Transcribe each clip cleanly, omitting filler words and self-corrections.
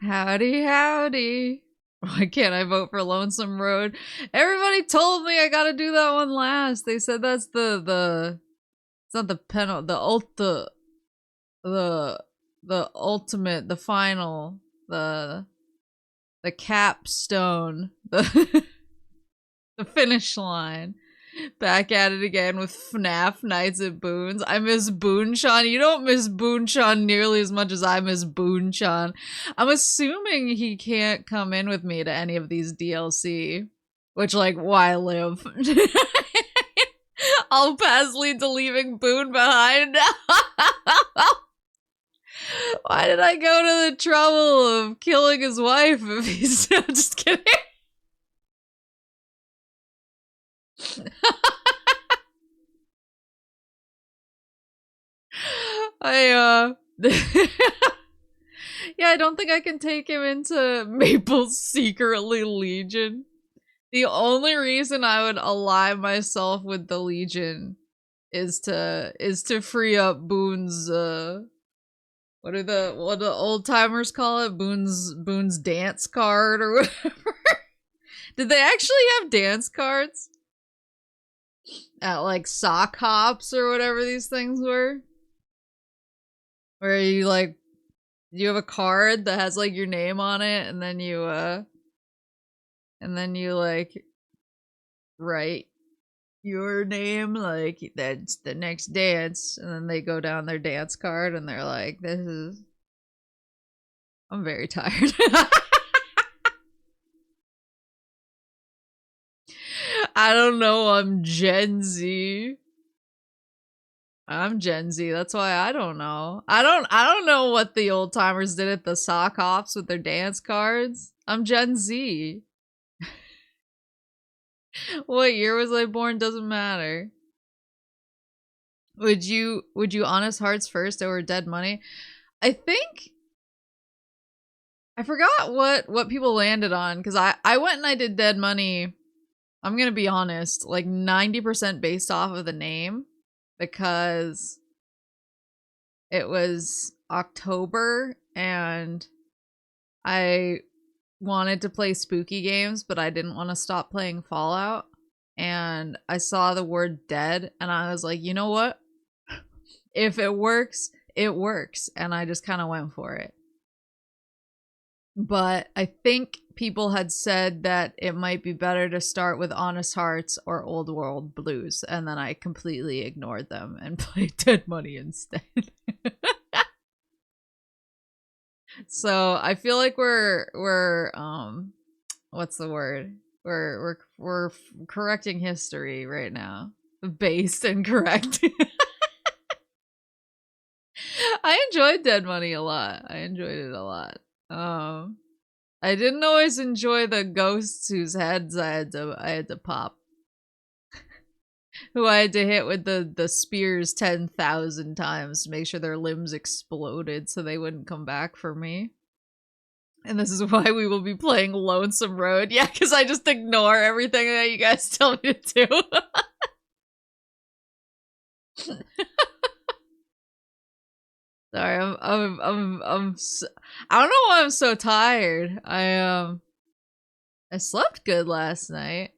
Howdy, howdy. Why can't I vote for Lonesome Road? Everybody told me I gotta do that one last. They said that's the it's not the penalty, the ultimate, the final, the capstone, the finish line. Back at it again with FNAF Nights at Boon's. I miss Boonchon. You don't miss Boonchon nearly as much as I miss Boonchon. I'm assuming he can't come in with me to any of these DLC. Which, like, why live? All paths lead to leaving Boon behind. Why did I go to the trouble of killing his wife if he's just kidding? I yeah, I don't think I can take him into Maple's secretly Legion. The only reason I would ally myself with the Legion is to free up Boon's what do the old timers call it? Boon's dance card or whatever. Did they actually have dance cards? At like sock hops or whatever these things were? Where you like you have a card that has like your name on it and then you like write your name like that's the next dance and then they go down their dance card and they're like I'm very tired. I don't know, I'm Gen Z. I'm Gen Z, that's why I don't know. I don't know what the old timers did at the sock hops with their dance cards. I'm Gen Z. What year was I born doesn't matter. Would you Honest Hearts first over Dead Money? I think I forgot what people landed on because I went and I did Dead Money. I'm gonna be honest, like 90% based off of the name because it was October and I wanted to play spooky games, but I didn't want to stop playing Fallout. And I saw the word dead and I was like, you know what? If it works, it works. And I just kind of went for it. But I think people had said that it might be better to start with Honest Hearts or Old World Blues. And then I completely ignored them and played Dead Money instead. So I feel like we're what's the word? We're correcting history right now. Based and correct. I enjoyed Dead Money a lot. I enjoyed it a lot. I didn't always enjoy the ghosts whose heads I had to pop. Who I had to hit with the spears 10,000 times to make sure their limbs exploded so they wouldn't come back for me. And this is why we will be playing Lonesome Road. Yeah, because I just ignore everything that you guys tell me to do. Sorry, I don't know why I'm so tired. I slept good last night.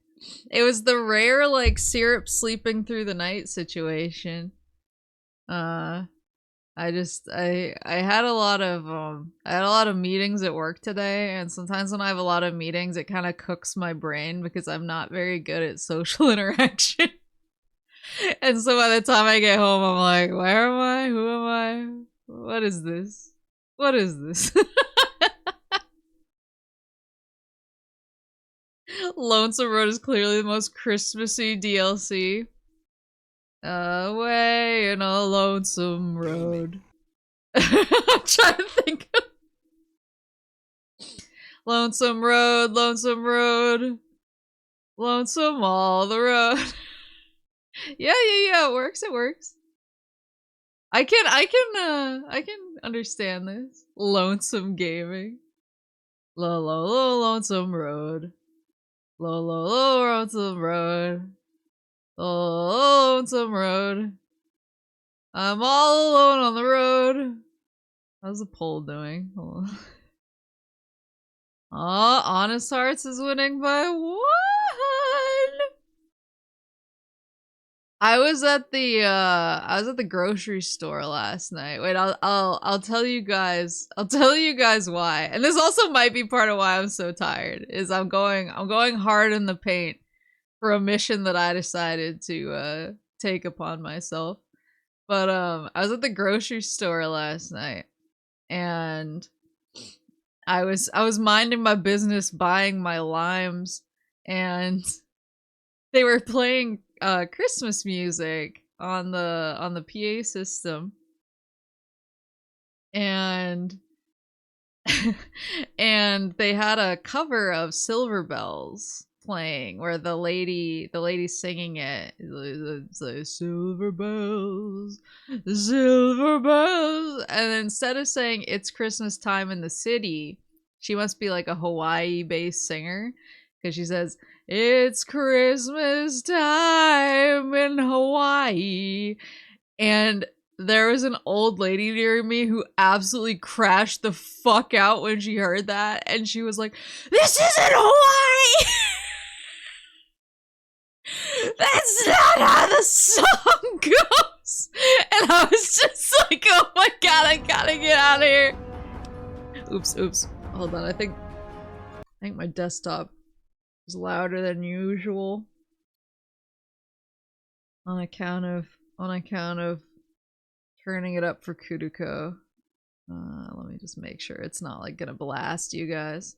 It was the rare like syrup sleeping through the night situation. I had a lot of meetings at work today, and sometimes when I have a lot of meetings it kind of cooks my brain because I'm not very good at social interaction. And so by the time I get home I'm like, where am I? Who am I? What is this? What is this? Lonesome Road is clearly the most Christmassy DLC. Away in a lonesome road. I'm trying to think of Lonesome Road, Lonesome Road, Lonesome all the road. Yeah, it works, it works. I can understand this. Lonesome gaming. Lonesome road. Lonesome road. Lonesome road. I'm all alone on the road. How's the poll doing? Hold on. Oh, Honest Hearts is winning by 1. I was at the grocery store last night. Wait, I'll tell you guys. I'll tell you guys why. And this also might be part of why I'm so tired. Is I'm going hard in the paint for a mission that I decided to take upon myself. But I was at the grocery store last night and I was minding my business buying my limes and they were playing Christmas music on the PA system. And and they had a cover of Silver Bells playing where the lady's singing it. It's like silver bells, silver bells, and instead of saying it's Christmas time in the city, she must be like a Hawaii based singer because she says it's Christmas time in Hawaii. And there was an old lady near me who absolutely crashed the fuck out when she heard that. And she was like, this isn't Hawaii! That's not how the song goes! And I was just like, oh my god, I gotta get out of here. Oops. Hold on, I think my desktop is louder than usual. On account of turning it up for Kuduko. Let me just make sure it's not like gonna blast you guys.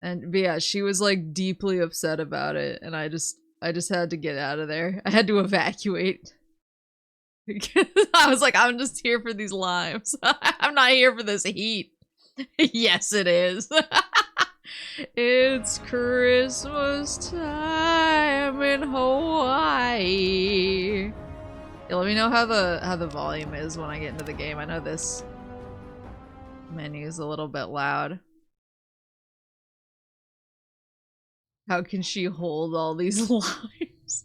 And but yeah, she was like deeply upset about it, and I just had to get out of there. I had to evacuate. I was like, I'm just here for these limes. I'm not here for this heat. Yes, it is. It's Christmas time in Hawaii. Yeah, let me know how the volume is when I get into the game. I know this menu is a little bit loud. How can she hold all these lives?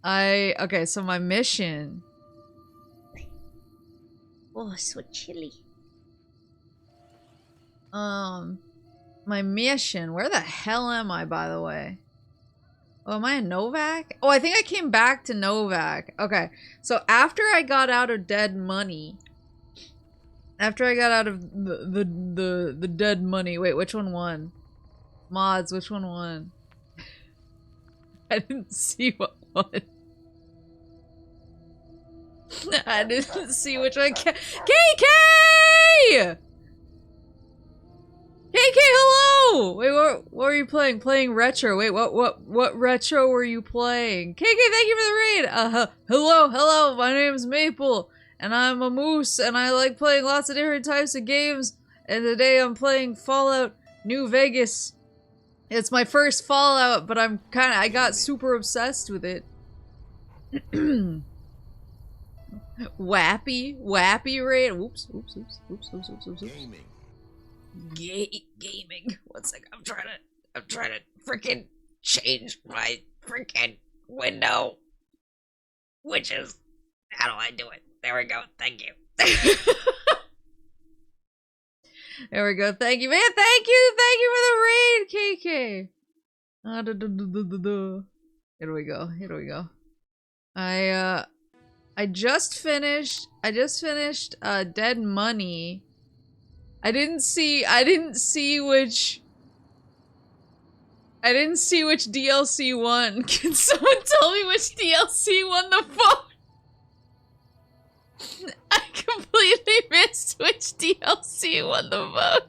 Okay, so my mission. Oh, so chilly. My mission. Where the hell am I, by the way? Oh, am I in Novak? Oh, I think I came back to Novak. Okay, so after I got out of dead money, after I got out of the dead money, wait, which one won? Mods, which one won? I didn't see what won. I didn't see which one. KK! KK, hello! Wait, what were you playing? Playing retro. Wait, what retro were you playing? KK, thank you for the raid! Hello, my name's Maple, and I'm a moose, and I like playing lots of different types of games, and today I'm playing Fallout New Vegas. It's my first Fallout, but I got super obsessed with it. Wappy raid. Oops. Gaming. One sec. I'm trying to freaking change my freaking window. Witches. How do I do it? There we go. Thank you. There we go. Thank you, man. Thank you for the raid, KK. Here we go. I just finished Dead Money. I didn't see which DLC won. Can someone tell me which DLC won the vote? I completely missed which DLC won the vote.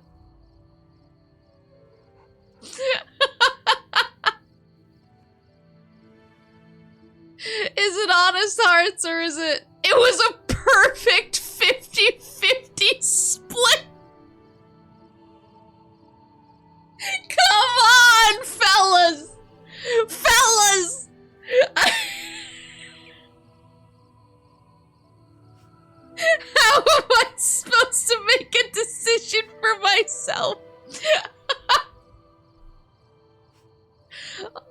Is it Honest Hearts or is it? It was a perfect 50-50 split. Come on, fellas! How am I supposed to make a decision for myself?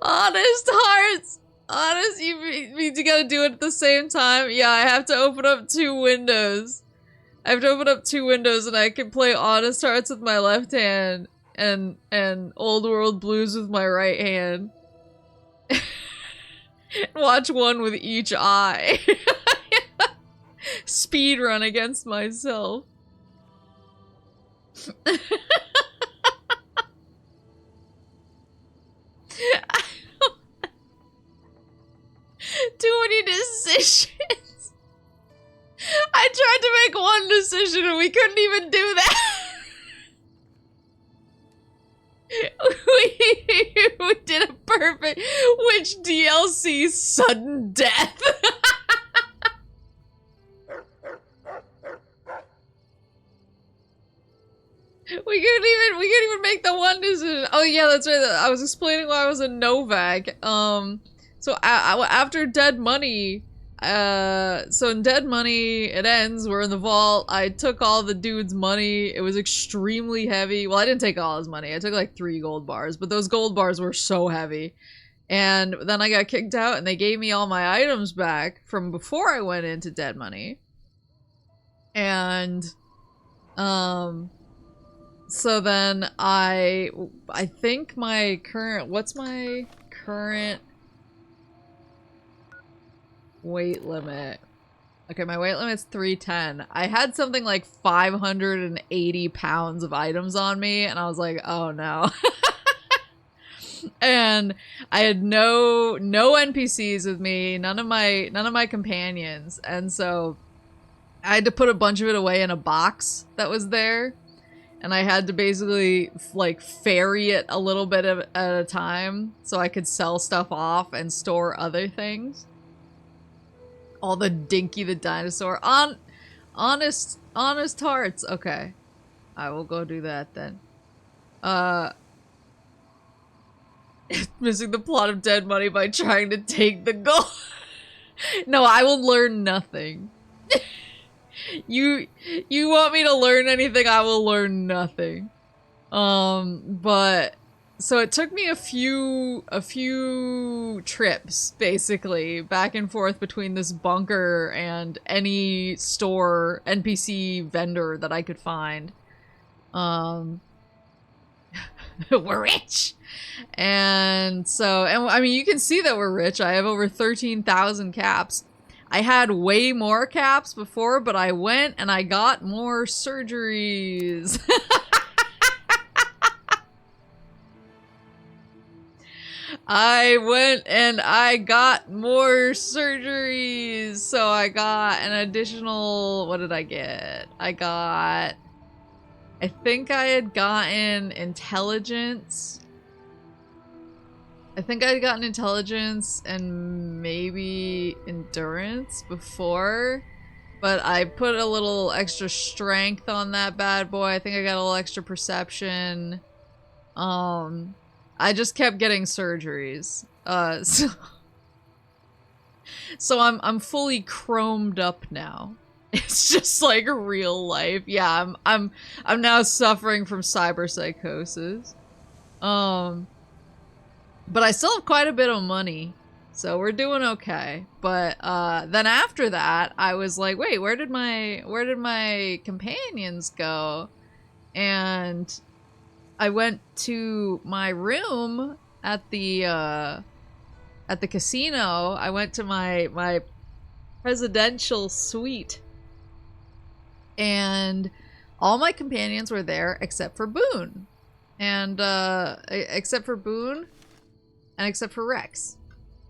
Honest Hearts! Honest, you gotta do it at the same time? Yeah, I have to open up 2 windows. I have to open up 2 windows and I can play Honest Hearts with my left hand and Old World Blues with my right hand. Watch one with each eye. Speed run against myself. Too many decisions. I tried to make one decision and we couldn't even do that. we did a perfect. Which DLC? Sudden death. We couldn't even make the one decision. Oh yeah, that's right. I was explaining why I was in Novak. So after Dead Money, so in Dead Money, it ends. We're in the vault. I took all the dude's money. It was extremely heavy. Well, I didn't take all his money. I took like 3 gold bars, but those gold bars were so heavy. And then I got kicked out, and they gave me all my items back from before I went into Dead Money. And, so then I think my current, what's my current weight limit? Okay, my weight limit's 310. I had something like 580 pounds of items on me, and I was like, oh no. And I had no NPCs with me, none of my companions, and so I had to put a bunch of it away in a box that was there. And I had to basically, like, ferry it a little bit at a time so I could sell stuff off and store other things. All the Dinky the Dinosaur. Honest Hearts. Okay. I will go do that then. Missing the plot of Dead Money by trying to take the gold. No, I will learn nothing. You want me to learn anything, I will learn nothing. But so it took me a few trips basically back and forth between this bunker and any store NPC vendor that I could find. We're rich. And so, and I mean, you can see that we're rich. I have over 13,000 caps. I had way more caps before, but I went and I got more surgeries. I went and I got more surgeries. So I got an additional, what did I get? I think I had gotten intelligence. I think I'd gotten intelligence and maybe endurance before, but I put a little extra strength on that bad boy. I think I got a little extra perception. I just kept getting surgeries. So I'm fully chromed up now. It's just like real life. Yeah, I'm now suffering from cyberpsychosis. But I still have quite a bit of money, so we're doing okay. But then after that, I was like, wait, where did my companions go? And I went to my room at the casino. I went to my presidential suite, and all my companions were there except for Boone, and except for Rex.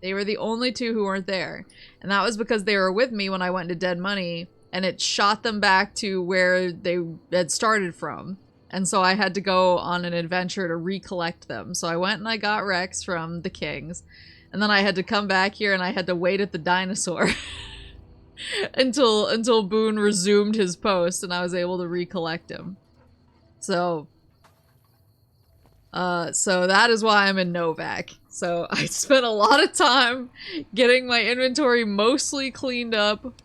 They were the only 2 who weren't there. And that was because they were with me when I went to Dead Money, and it shot them back to where they had started from. And so I had to go on an adventure to recollect them. So I went and I got Rex from the Kings. And then I had to come back here and I had to wait at the dinosaur until Boone resumed his post and I was able to recollect him. So that is why I'm in Novak. So I spent a lot of time getting my inventory mostly cleaned up,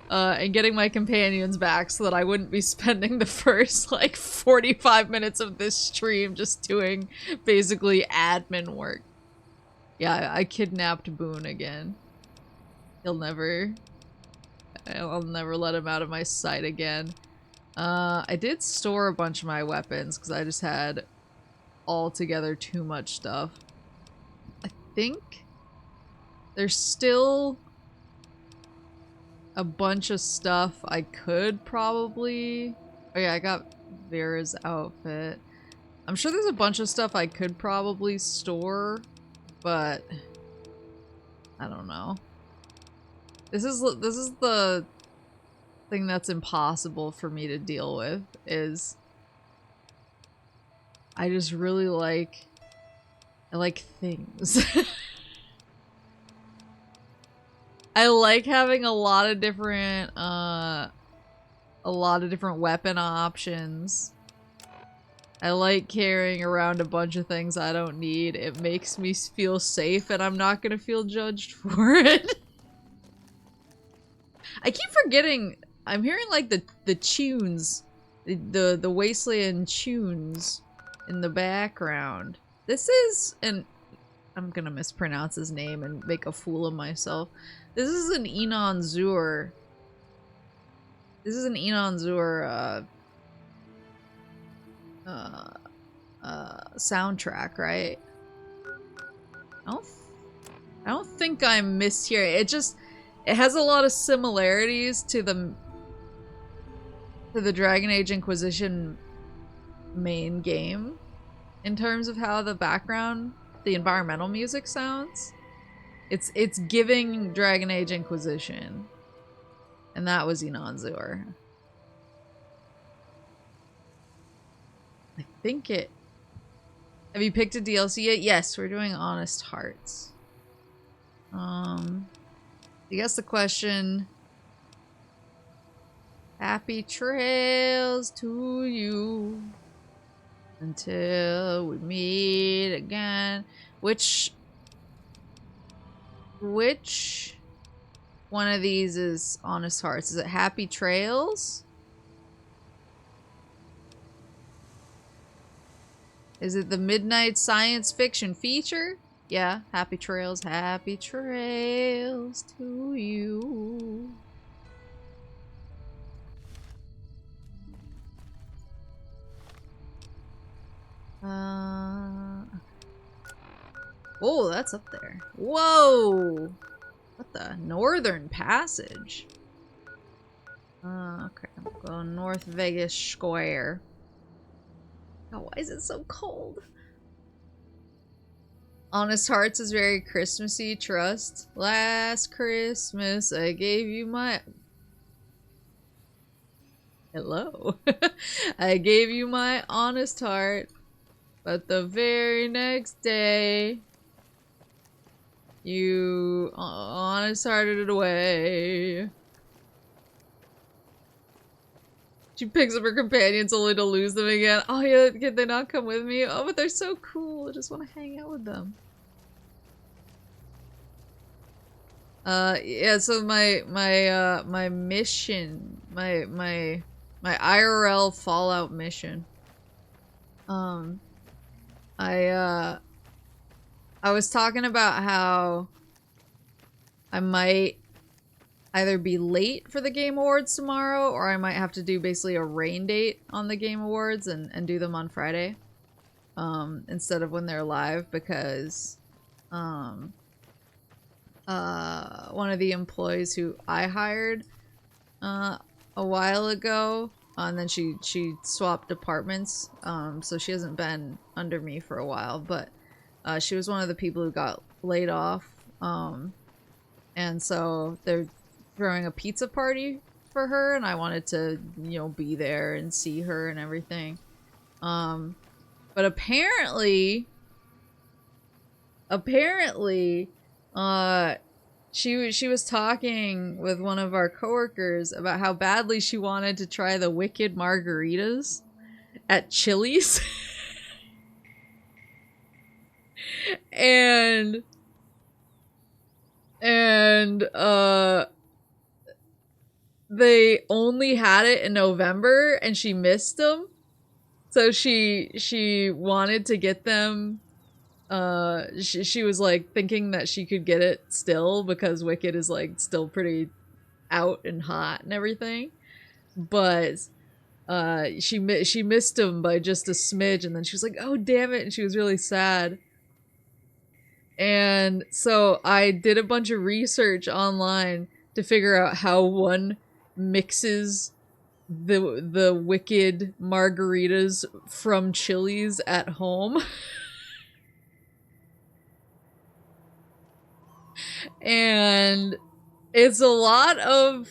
and getting my companions back so that I wouldn't be spending the first, like, 45 minutes of this stream just doing basically admin work. Yeah, I kidnapped Boone again. I'll never let him out of my sight again. I did store a bunch of my weapons because I just had altogether too much stuff. I think there's still a bunch of stuff I could probably... Oh yeah, I got Vera's outfit. I'm sure there's a bunch of stuff I could probably store, but I don't know. This is the thing that's impossible for me to deal with, is I just really I like things. I like having a lot of different weapon options. I like carrying around a bunch of things I don't need. It makes me feel safe and I'm not gonna feel judged for it. I keep forgetting. I'm hearing like the tunes, the wasteland tunes in the background. This is an... I'm gonna mispronounce his name and make a fool of myself. This is an Enon Zur. This is an Enon Zur soundtrack, right? I don't think I'm mishearing. It has a lot of similarities to the Dragon Age Inquisition main game in terms of how the environmental music sounds. It's giving Dragon Age Inquisition. And that was Enon Zur. I think it... Have you picked a DLC yet? Yes, we're doing Honest Hearts. I guess the question... Happy trails to you until we meet again. Which one of these is Honest Hearts? Is it Happy Trails? Is it the Midnight Science Fiction feature? Yeah, Happy Trails to you. Oh, that's up there. Whoa! What the? Northern Passage? Okay, I'm going North Vegas Square. Oh, why is it so cold? Honest Hearts is very Christmassy. Trust. Last Christmas, I gave you my... Hello. I gave you my honest heart, but the very next day, you honest hearted it away. She picks up her companions only to lose them again. Oh yeah, can they not come with me? Oh, but they're so cool. I just want to hang out with them. Yeah, so my mission, my IRL Fallout mission. I was talking about how I might either be late for the Game Awards tomorrow, or I might have to do basically a rain date on the Game Awards and do them on Friday. Instead of when they're live, because one of the employees who I hired a while ago, and then she swapped departments, so she hasn't been under me for a while, but she was one of the people who got laid off, and so they're throwing a pizza party for her, and I wanted to, you know, be there and see her and everything. But apparently, she was talking with one of our coworkers about how badly she wanted to try the Wicked margaritas at Chili's. and they only had it in November and she missed them. So she wanted to get them. She was like thinking that she could get it still because Wicked is like still pretty out and hot and everything. But she missed him by just a smidge, and then she was like, oh damn it, and she was really sad. And so I did a bunch of research online to figure out how one mixes the wicked margaritas from Chili's at home. And it's a lot of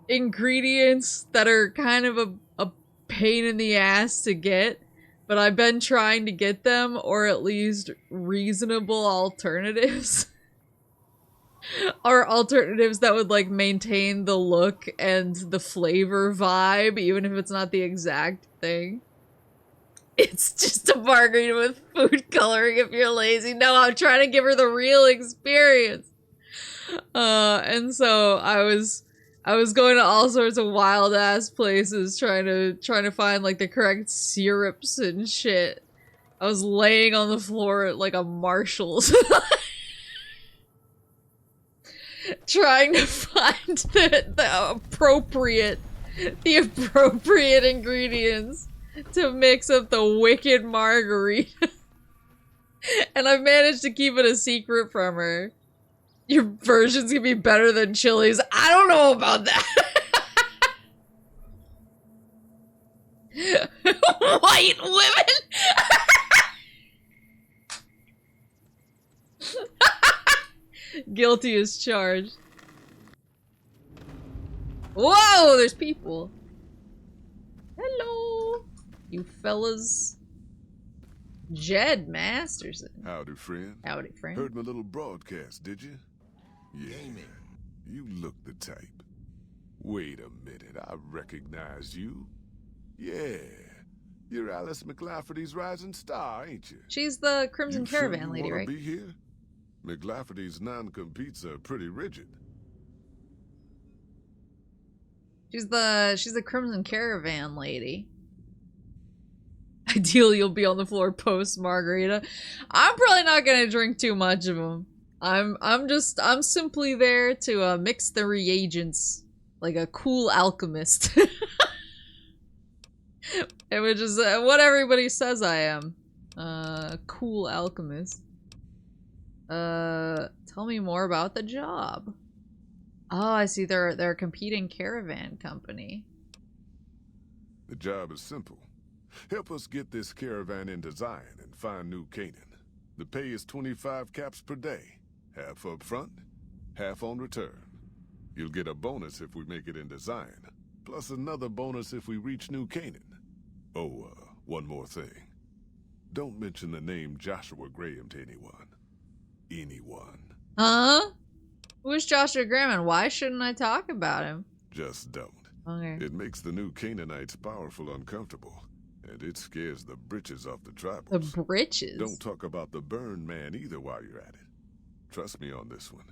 ingredients that are kind of a pain in the ass to get, but I've been trying to get them, or at least reasonable alternatives. Or alternatives that would like maintain the look and the flavor vibe, even if it's not the exact thing. It's just a margarita with food coloring if you're lazy. No, I'm trying to give her the real experience. And so I was going to all sorts of wild ass places trying to find like the correct syrups and shit. I was laying on the floor at like a Marshall's. Trying to find the appropriate ingredients to mix up the wicked margarita. And I've managed to keep it a secret from her. Your version's gonna be better than Chili's. I don't know about that. White women. Guilty as charged. Whoa, there's people. Hello, you fellas. Jed Masterson. Howdy, friend. Howdy, friend. Heard my little broadcast, did you? Yeah, you look the type. Wait a minute, I recognize you. Yeah, you're Alice McLafferty's rising star, ain't you? She's the Crimson Caravan sure lady, wanna right? Be here? McLafferty's non-competes are pretty rigid. She's the Crimson Caravan lady. Ideally, you'll be on the floor post margarita. I'm probably not gonna drink too much of them. I'm simply there to mix the reagents like a cool alchemist. Which is what everybody says I am. Cool alchemist. Tell me more about the job. Oh, I see. They're a competing caravan company. The job is simple. Help us get this caravan into Zion and find New Canaan. The pay is 25 caps per day. Half up front, half on return. You'll get a bonus if we make it into Zion, plus another bonus if we reach New Canaan. Oh, one more thing. Don't mention the name Joshua Graham to anyone. Anyone. Huh? Who's Joshua Graham and why shouldn't I talk about him? Just don't. Okay. It makes the new Canaanites powerful uncomfortable, and it scares the britches off the tribals. The britches? Don't talk about the burned man either while you're at it. Trust me on this one.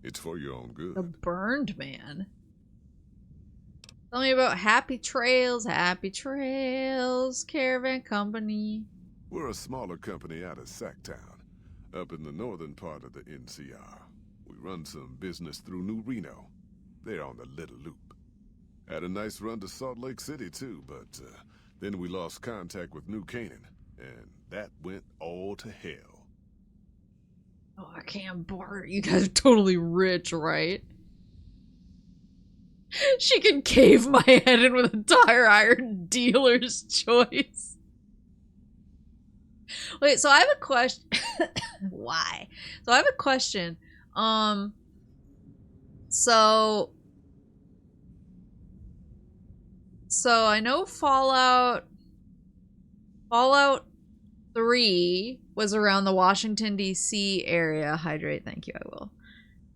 It's for your own good. The burned man? Tell me about Happy Trails, Caravan Company. We're a smaller company out of Sacktown, up in the northern part of the NCR. We run some business through New Reno. They're on the Little Loop. Had a nice run to Salt Lake City too, but then we lost contact with New Canaan, and that went all to hell. Oh, I can't barter. You guys are totally rich, right? She can cave my head in with a tire iron dealer's choice. Wait, so I have a question. Why? So I have a question. So I know Fallout 3 was around the Washington, D.C. area. Hydrate, thank you, I will.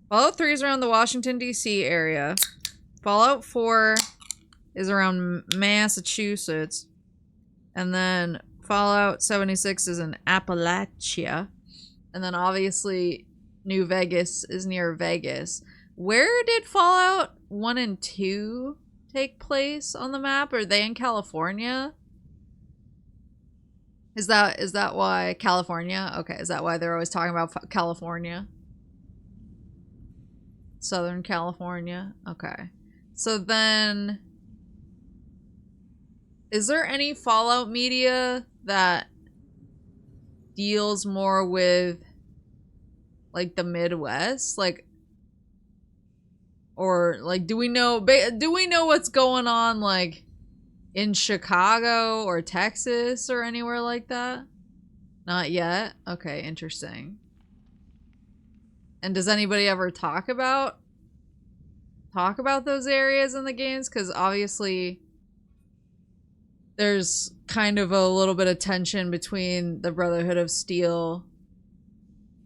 Fallout 3 is around the Washington, D.C. area. Fallout 4 is around Massachusetts. And then Fallout 76 is in Appalachia. And then obviously New Vegas is near Vegas. Where did Fallout 1 and 2 take place on the map? Are they in California? Is that why California? Okay, is that why they're always talking about California? Southern California? Okay. So then, is there any Fallout media that deals more with like the Midwest? Like, or like, do we know what's going on like in Chicago or Texas or anywhere like that? Not yet. Okay, interesting. And does anybody ever talk about those areas in the games? Because obviously there's kind of a little bit of tension between the Brotherhood of Steel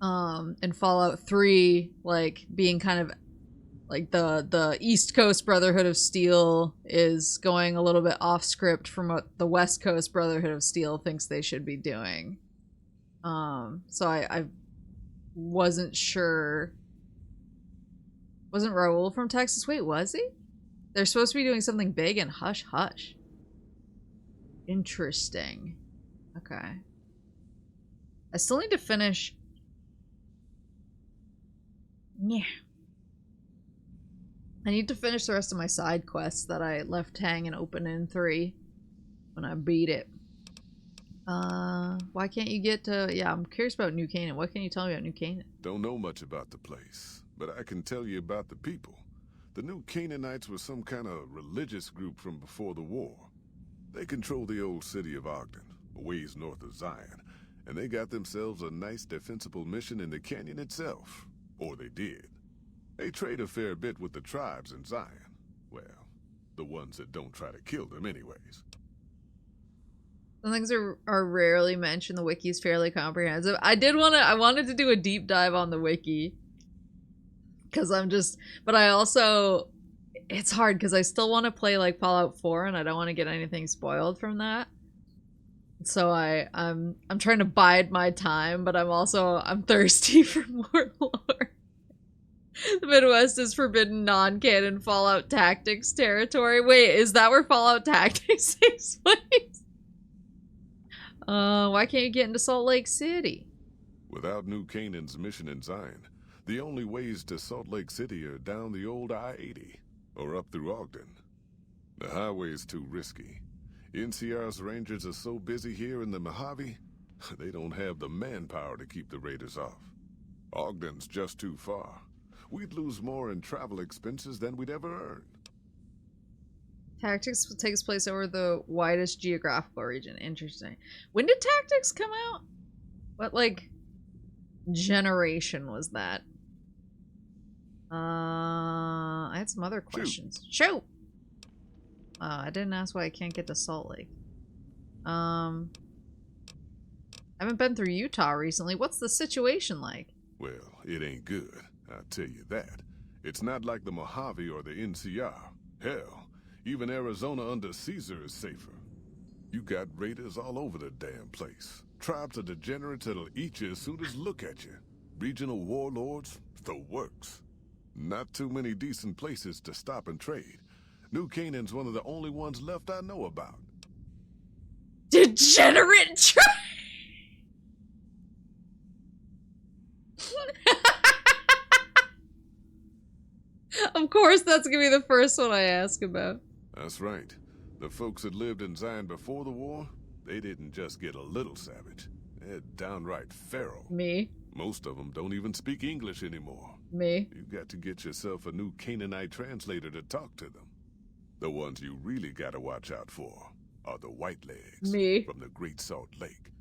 and Fallout 3, like being kind of like the East Coast Brotherhood of Steel is going a little bit off script from what the West Coast Brotherhood of Steel thinks they should be doing. So I wasn't sure. Wasn't Raul from Texas? Wait, was he? They're supposed to be doing something big in Hush Hush. Interesting. Okay. I still need to finish. Yeah. I need to finish the rest of my side quests that I left hanging open in 3 when I beat it. Why can't you get to... Yeah, I'm curious about New Canaan. What can you tell me about New Canaan? Don't know much about the place, but I can tell you about the people. The New Canaanites were some kind of religious group from before the war. They control the old city of Ogden, a ways north of Zion, and they got themselves a nice defensible mission in the canyon itself. Or they did. They trade a fair bit with the tribes in Zion. Well, the ones that don't try to kill them anyways. Some things are rarely mentioned. The wiki is fairly comprehensive. I wanted to do a deep dive on the wiki. Because but I also, it's hard because I still want to play like Fallout 4 and I don't want to get anything spoiled from that. So I'm trying to bide my time, but I'm thirsty for more lore. The Midwest is forbidden non-canon Fallout Tactics territory. Wait, is that where Fallout Tactics takes place? Why can't you get into Salt Lake City? Without New Canaan's mission in Zion, the only ways to Salt Lake City are down the old I-80 or up through Ogden. The highway is too risky. NCR's rangers are so busy here in the Mojave, they don't have the manpower to keep the raiders off. Ogden's just too far. We'd lose more in travel expenses than we'd ever earn. Tactics takes place over the widest geographical region. Interesting. When did Tactics come out? What, like, generation was that? I had some other questions. Shoot! I didn't ask why I can't get to Salt Lake. I haven't been through Utah recently. What's the situation like? Well, it ain't good. I'll tell you that. It's not like the Mojave or the NCR. Hell, even Arizona under Caesar is safer. You got raiders all over the damn place. Tribes of degenerates that'll eat you as soon as look at you. Regional warlords, the works. Not too many decent places to stop and trade. New Canaan's one of the only ones left I know about. Degenerate tribe! Of course, that's gonna be the first one I ask about. That's right. The folks that lived in Zion before the war, they didn't just get a little savage. They're downright feral. Me? Most of them don't even speak English anymore. Me? You've got to get yourself a new Canaanite translator to talk to them. The ones you really gotta watch out for are the Whitelegs. Me? From the Great Salt Lake.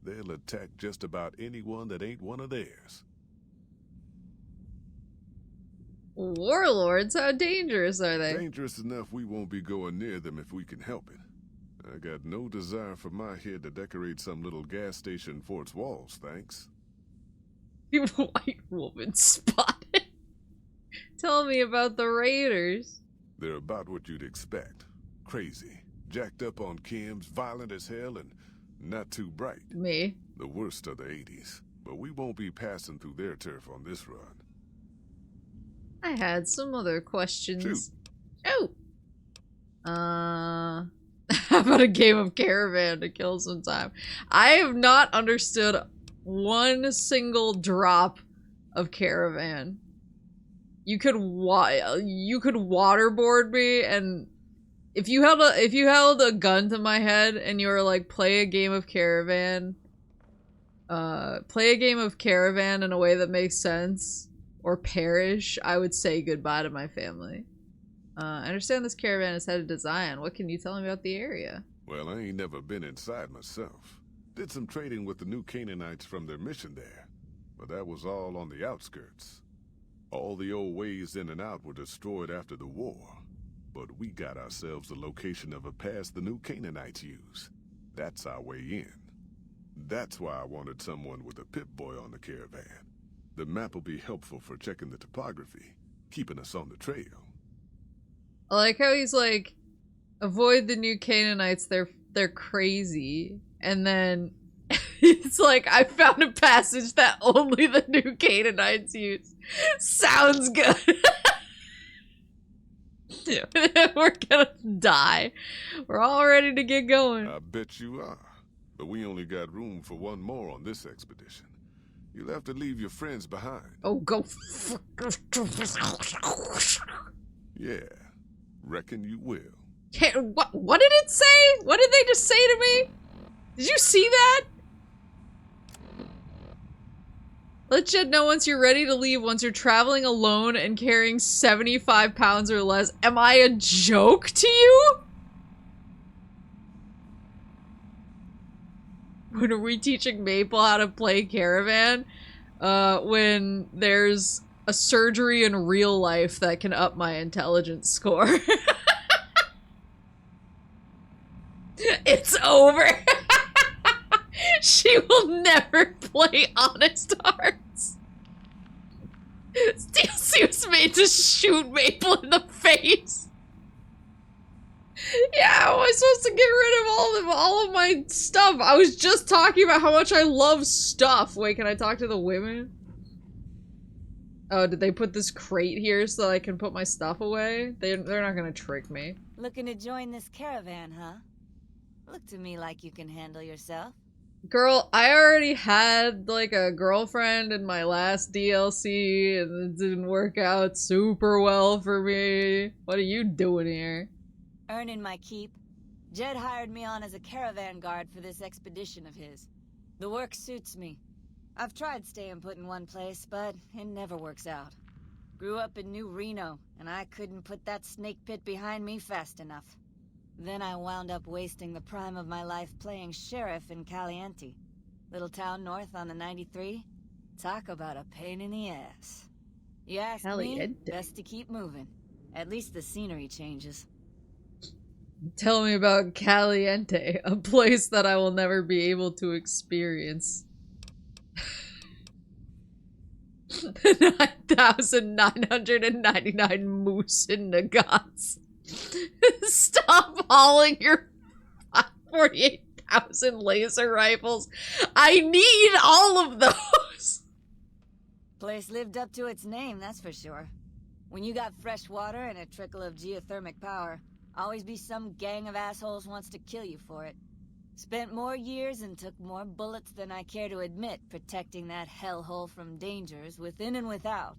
They'll attack just about anyone that ain't one of theirs. Warlords? How dangerous are they? Dangerous enough we won't be going near them if we can help it. I got no desire for my head to decorate some little gas station fort's walls, thanks. White woman spotted. Tell me about the raiders. They're about what you'd expect. Crazy, jacked up on chems, violent as hell, and not too bright. Me? The worst of the 80s. But we won't be passing through their turf on this run. I had some other questions. Shoot. How about a game of Caravan to kill some time? I have not understood one single drop of Caravan. you could waterboard me, and if you held a gun to my head and you were like, play a game of Caravan in a way that makes sense, or perish, I would say goodbye to my family. I understand this caravan is headed to Zion. What can you tell me about the area? Well, I ain't never been inside myself. Did some trading with the new Canaanites from their mission there, but that was all on the outskirts. All the old ways in and out were destroyed after the war, but we got ourselves the location of a pass the new Canaanites use. That's our way in. That's why I wanted someone with a Pip-Boy on the caravan. The map will be helpful for checking the topography, keeping us on the trail. I like how he's like, avoid the new Canaanites, they're crazy. And then it's like, I found a passage that only the new Canaanites use. Sounds good. We're gonna die. We're all ready to get going. I bet you are. But we only got room for one more on this expedition. You'll have to leave your friends behind. Oh, go. Yeah, reckon you will. What did it say? What did they just say to me? Did you see that? Let Jed know once you're ready to leave, once you're traveling alone and carrying 75 pounds or less. Am I a joke to you? When are we teaching Maple how to play Caravan? When there's a surgery in real life that can up my intelligence score. It's over. She will never play Honest Hearts. Steel Suit's made to shoot Maple in the face. Yeah, how am I supposed to get rid of all of my stuff? I was just talking about how much I love stuff. Wait, can I talk to the women? Oh, did they put this crate here so that I can put my stuff away? They're not gonna trick me. Looking to join this caravan, huh? Look to me like you can handle yourself. Girl, I already had, like, a girlfriend in my last DLC, and it didn't work out super well for me. What are you doing here? Earning my keep. Jed hired me on as a caravan guard for this expedition of his. The work suits me. I've tried staying put in one place, but it never works out. Grew up in New Reno, and I couldn't put that snake pit behind me fast enough. Then I wound up wasting the prime of my life playing sheriff in Caliente. Little town north on the 93. Talk about a pain in the ass. You ask me, best to keep moving. At least the scenery changes. Tell me about Caliente, a place that I will never be able to experience. 9,999 moose and nagats. Stop hauling your 48,000 laser rifles. I need all of those. Place lived up to its name, that's for sure. When you got fresh water and a trickle of geothermic power, always be some gang of assholes wants to kill you for it. Spent more years and took more bullets than I care to admit protecting that hellhole from dangers within and without.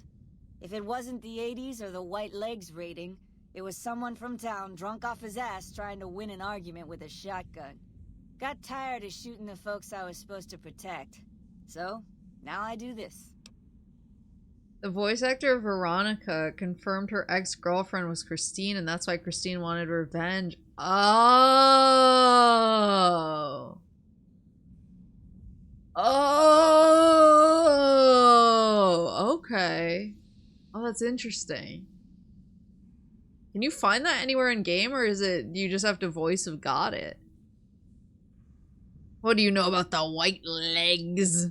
If it wasn't the 80s or the white legs raiding, it was someone from town drunk off his ass trying to win an argument with a shotgun. Got tired of shooting the folks I was supposed to protect. So, now I do this. The voice actor of Veronica confirmed her ex-girlfriend was Christine, and that's why Christine wanted revenge. Oh. Oh. Okay. Oh, that's interesting. Can you find that anywhere in game, or is it you just have to voice of God it? What do you know about the white legs?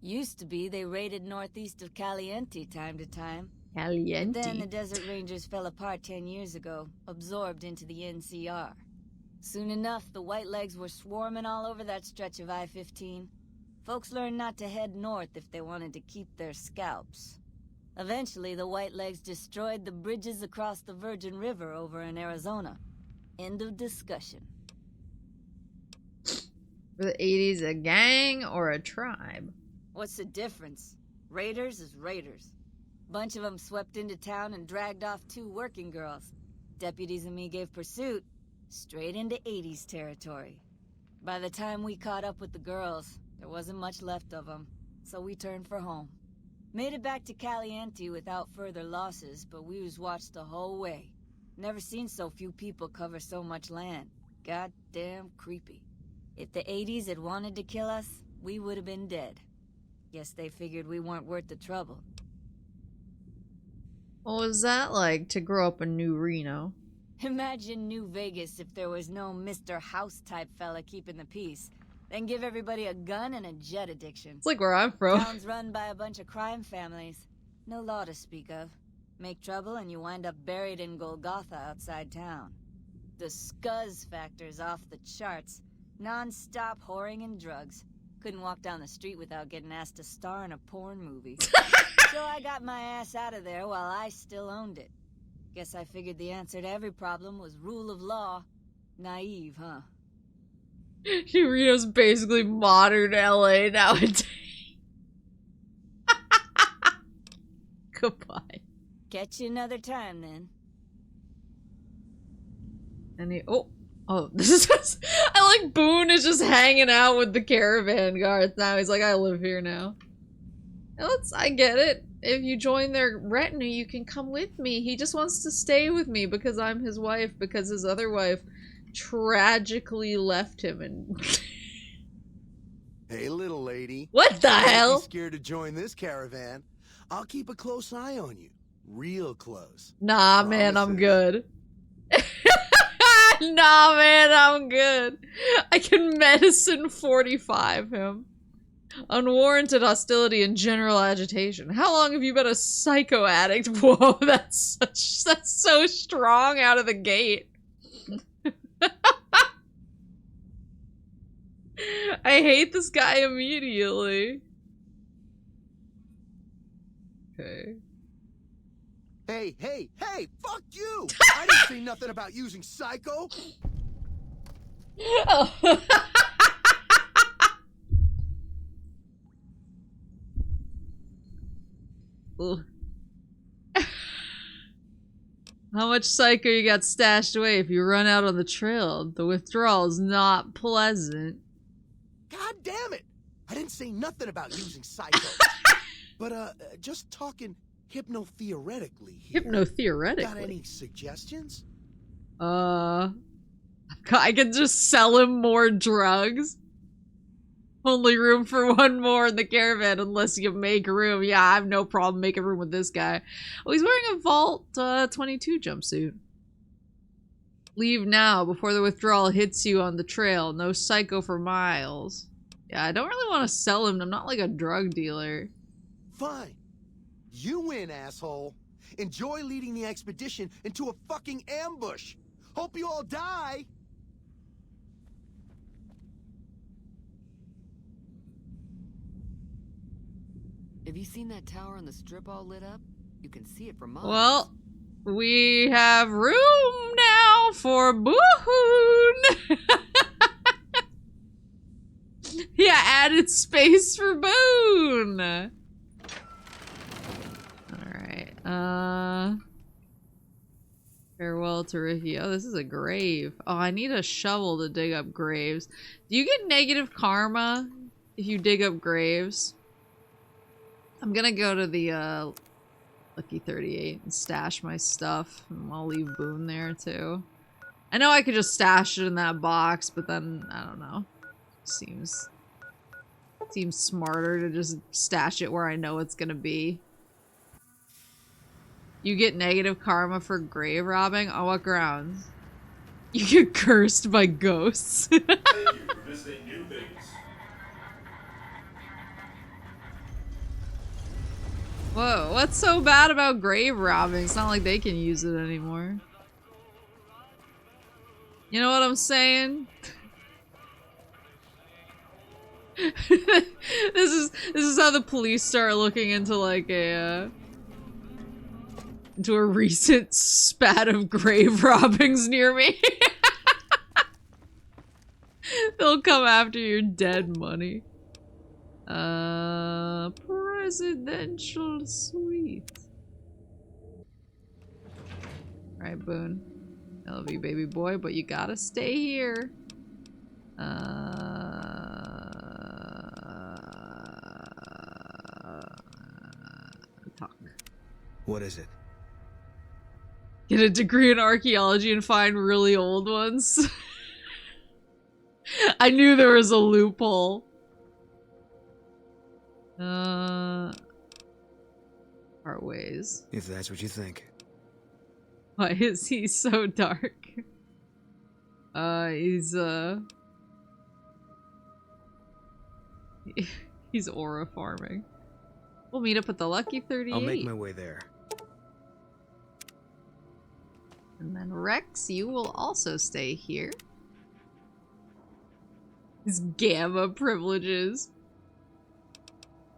Used to be they raided northeast of Caliente time to time. Caliente. Then the Desert Rangers fell apart 10 years ago, absorbed into the NCR. Soon enough, the white legs were swarming all over that stretch of I-15. Folks learned not to head north if they wanted to keep their scalps. Eventually, the white legs destroyed the bridges across the Virgin River over in Arizona. End of discussion. Were the 80s a gang or a tribe? What's the difference? Raiders is raiders. Bunch of them swept into town and dragged off 2 working girls. Deputies and me gave pursuit, straight into 80s territory. By the time we caught up with the girls, there wasn't much left of them, so we turned for home. Made it back to Caliente without further losses, but we was watched the whole way. Never seen so few people cover so much land. Goddamn creepy. If the 80s had wanted to kill us, we would have been dead. Guess they figured we weren't worth the trouble. What was that like to grow up in New Reno? Imagine New Vegas if there was no Mr. House-type fella keeping the peace. Then give everybody a gun and a jet addiction. It's like where I'm from. Town's run by a bunch of crime families. No law to speak of. Make trouble and you wind up buried in Golgotha outside town. The scuzz factor's off the charts. Non-stop whoring and drugs. Couldn't walk down the street without getting asked to star in a porn movie. So I got my ass out of there while I still owned it. Guess I figured the answer to every problem was rule of law. Naive, huh? New Reno's basically modern LA nowadays. Goodbye. Catch you another time, then. Oh, this is just, I like Boone is just hanging out with the caravan guards now. He's like, I live here now. I get it. If you join their retinue, you can come with me. He just wants to stay with me because I'm his wife, because his other wife tragically left him and... Hey, little lady. What the hell? Don't be scared to join this caravan. I'll keep a close eye on you. Real close. Nah, man, I'm Promises. good. Nah, man, I'm good. I can medicine 45 him. Unwarranted hostility and general agitation. How long have you been a psycho addict? Whoa, that's so strong out of the gate. I hate this guy immediately. Okay. Hey, fuck you! I didn't say nothing about using psycho. Oh. How much psycho you got stashed away if you run out on the trail? The withdrawal is not pleasant. God damn it! I didn't say nothing about using psycho. But, just talking hypno-theoretically here. Hypno-theoretically? Got any suggestions? I can just sell him more drugs. Only room for one more in the caravan unless you make room. Yeah, I have no problem making room with this guy. Oh, he's wearing a Vault 22 jumpsuit. Leave now before the withdrawal hits you on the trail. No psycho for miles. Yeah, I don't really want to sell him. I'm not like a drug dealer. Fine. You win, asshole. Enjoy leading the expedition into a fucking ambush. Hope you all die. Have you seen that tower on the strip all lit up? You can see it from miles. Well, we have room now for Boone. Yeah, added space for Boone. Alright, farewell to Ricky. Oh, this is a grave. Oh, I need a shovel to dig up graves. Do you get negative karma if you dig up graves? I'm gonna go to the, Lucky 38 and stash my stuff. And I'll leave Boone there, too. I know I could just stash it in that box, but then, I don't know. Seems smarter to just stash it where I know it's gonna be. You get negative karma for grave robbing? On what grounds? You get cursed by ghosts. Thank you for visiting New Vegas. Whoa, what's so bad about grave robbing? It's not like they can use it anymore. You know what I'm saying? This is how the police start looking into like a into a recent spat of grave robbings near me. They'll come after your dead money. Presidential suite. Alright, Boone. I love you, baby boy, but you gotta stay here. Talk. What is it? Get a degree in archaeology and find really old ones. I knew there was a loophole. Part ways. If that's what you think. Why is he so dark? He's he's aura farming. We'll meet up at the Lucky 38. I'll make my way there. And then Rex, you will also stay here. His gamma privileges.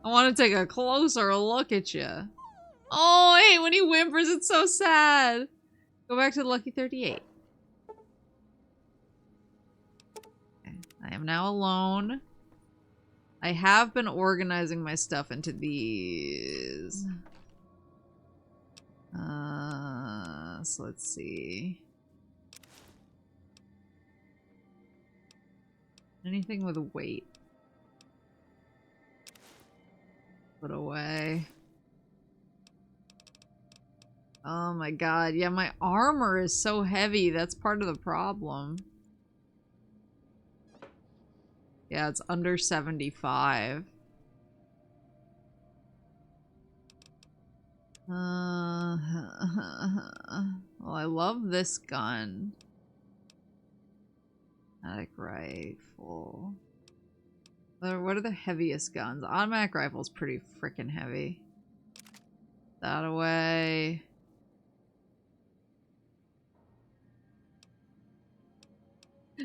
I want to take a closer look at you. Oh, hey, when he whimpers, it's so sad. Go back to the Lucky 38. Okay. I am now alone. I have been organizing my stuff into these. So let's see. Anything with a weight. Put away. Oh my god, yeah, my armor is so heavy. That's part of the problem. Yeah, it's under 75. Well, I love this gun. Automatic rifle. What are the heaviest guns? Automatic rifle's pretty freaking heavy. That away.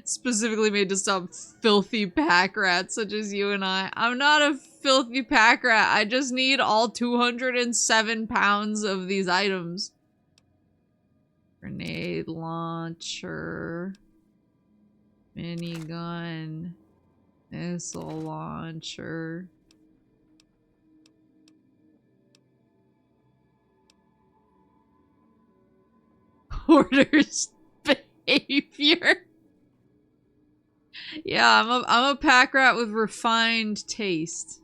Specifically made to stop filthy pack rats such as you and I. I'm not a filthy pack rat. I just need all 207 pounds of these items. Grenade launcher. Minigun. Missile launcher. Hoarder's behavior. Yeah, I'm a pack rat with refined taste.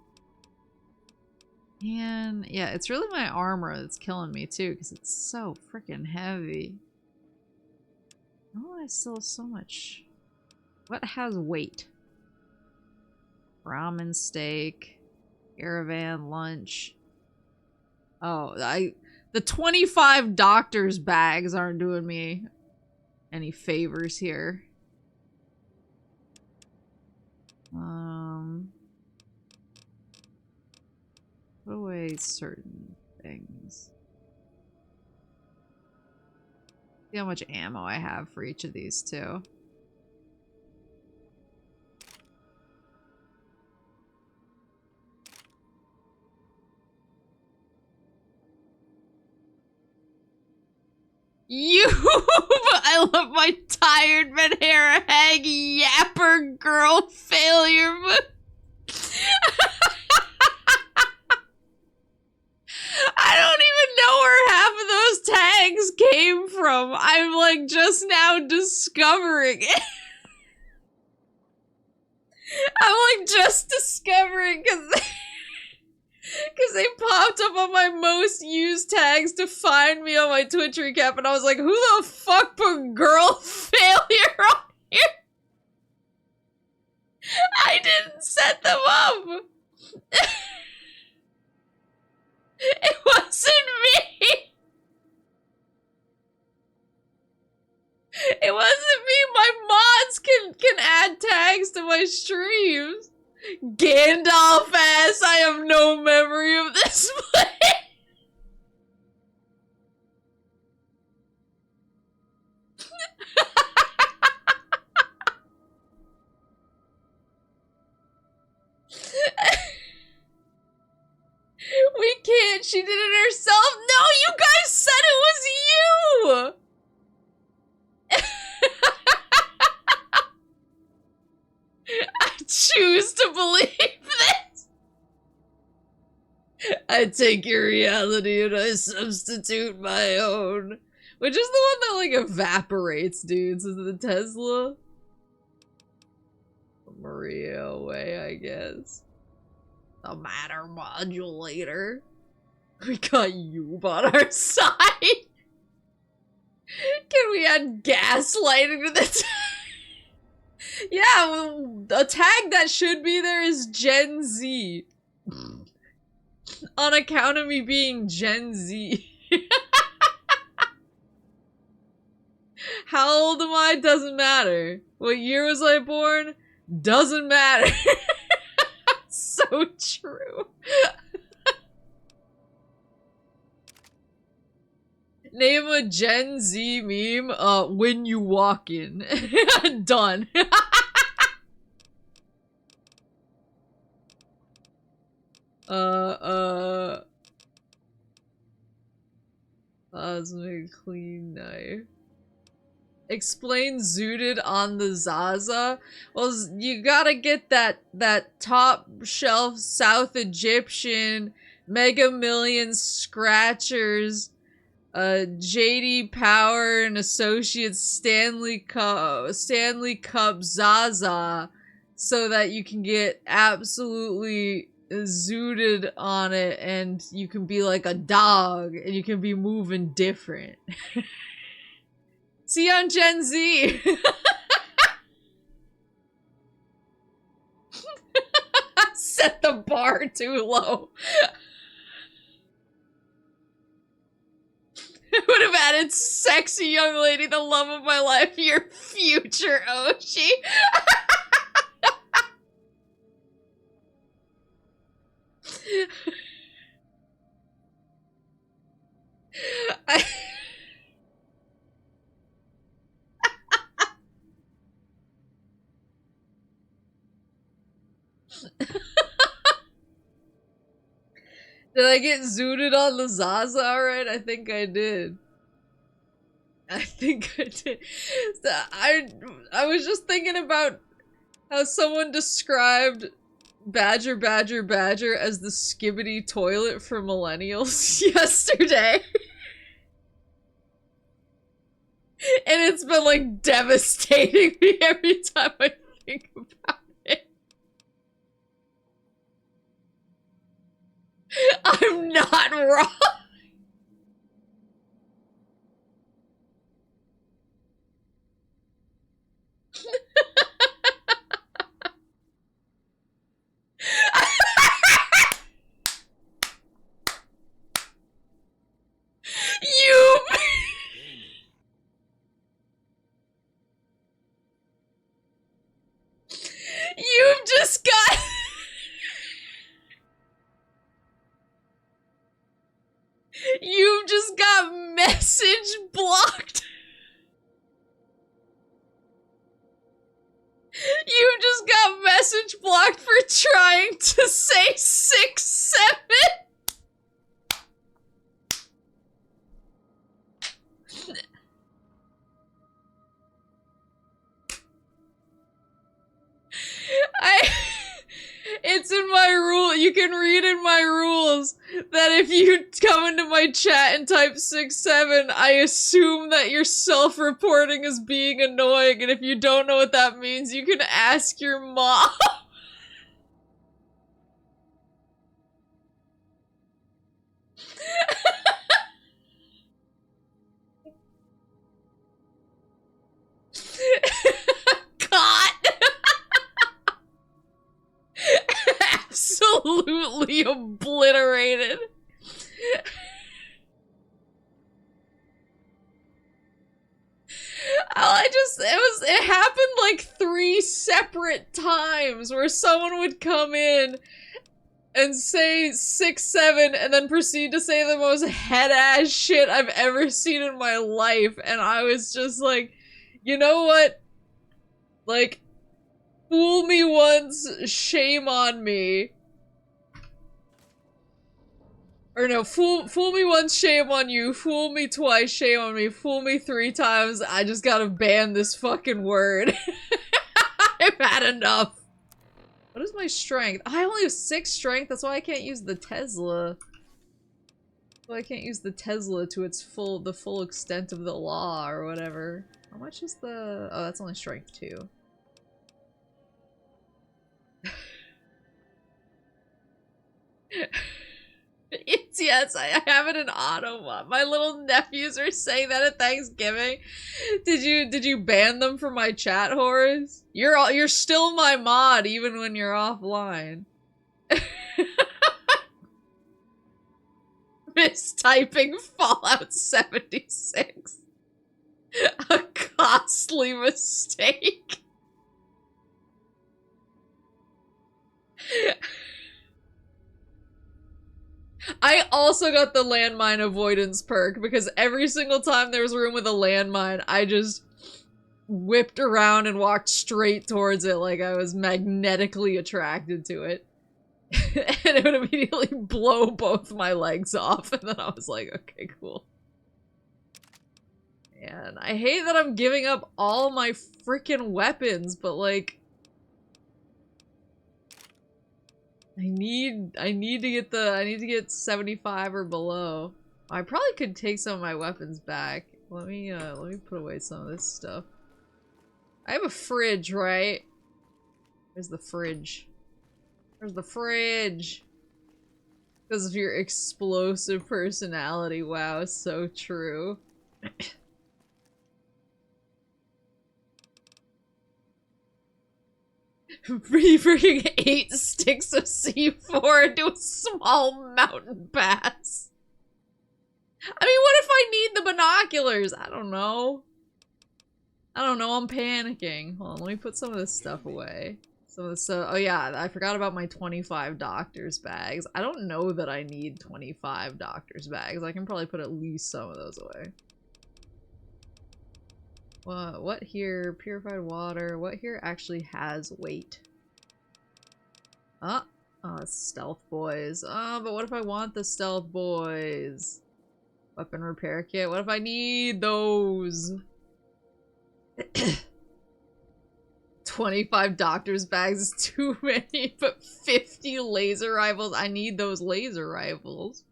And yeah, it's really my armor that's killing me too, because it's so freaking heavy. Oh, I still have so much. What has weight? Ramen steak, caravan lunch. Oh, the 25 doctor's bags aren't doing me any favors here. Put away certain things. See how much ammo I have for each of these too. You! I love my tired but hair hag yapper girl failure. I don't even know where half of those tags came from. I'm like just now discovering it. I'm like just discovering because they popped up on my most used tags to find me on my Twitch recap, and I was like, who the fuck put girl failure on here? I didn't set them up. It wasn't me. It wasn't me. My mods can add tags to my streams. Gandalf ass, I have no memory of this play. We can't, she did it herself. No, you guys said it was you. I choose to believe this. I take your reality and I substitute my own. Which is the one that, like, evaporates, dudes? Is it the Tesla? Maria way, I guess. The matter modulator. We got you on our side. Can we add gaslighting to the yeah, well, a tag that should be there is Gen Z. On account of me being Gen Z. How old am I? Doesn't matter. What year was I born? Doesn't matter. So true. Name a Gen Z meme, when you walk in. Done. Cosmic clean knife. Explain zooted on the Zaza. Well, you gotta get that top shelf South Egyptian Mega Millions Scratchers, JD Power and Associates Stanley Cup Zaza, so that you can get absolutely zooted on it, and you can be like a dog, and you can be moving different. See you on Gen Z. Set the bar too low. I would have added sexy young lady, the love of my life, your future Oshi. Did I get zooted on the Zaza alright? I think I did. I think I did. I was just thinking about how someone described Badger Badger Badger as the skibbity toilet for millennials yesterday. And it's been like devastating me every time I think about it. I'm not wrong. You've just got you've just got message blocked. You've just got message blocked for trying to say 6-7. It's in my rule. You can read in my rules that if you come into my chat and type 6-7, I assume that you're self-reporting as being annoying, and if you don't know what that means, you can ask your mom. God. Absolutely obliterated. It happened like 3 separate times where someone would come in and say 6-7 and then proceed to say the most head-ass shit I've ever seen in my life, and I was just like, you know what? Like, fool me once, shame on me. Or no, fool me once, shame on you. Fool me twice, shame on me. Fool me 3 times, I just gotta ban this fucking word. I've had enough. What is my strength? I only have 6 strength, that's why I can't use the Tesla. Well, I can't use the Tesla to the full extent of the law or whatever. How much is the... Oh, that's only strength 2. It's yes, I have it in auto. My little nephews are saying that at Thanksgiving. Did you ban them from my chat, Horace? You're still my mod even when you're offline. Mistyping Fallout 76. A costly mistake. I also got the landmine avoidance perk because every single time there was a room with a landmine, I just whipped around and walked straight towards it like I was magnetically attracted to it. And it would immediately blow both my legs off, and then I was like, okay, cool. Man, I hate that I'm giving up all my freaking weapons, but like... I need to get 75 or below. I probably could take some of my weapons back. Let me put away some of this stuff. I have a fridge, right? Where's the fridge? Where's the fridge? Because of your explosive personality. Wow, so true. Freaking 8 sticks of C4 into a small mountain pass. I mean, what if I need the binoculars? I don't know. I'm panicking. Hold on, let me put some of this stuff away. Oh yeah, I forgot about my 25 doctor's bags. I don't know that I need 25 doctor's bags. I can probably put at least some of those away. What here? Purified water. What here actually has weight? Oh, it's stealth boys. Oh, but what if I want the stealth boys? Weapon repair kit. What if I need those? 25 doctor's bags is too many, but 50 laser rifles. I need those laser rifles.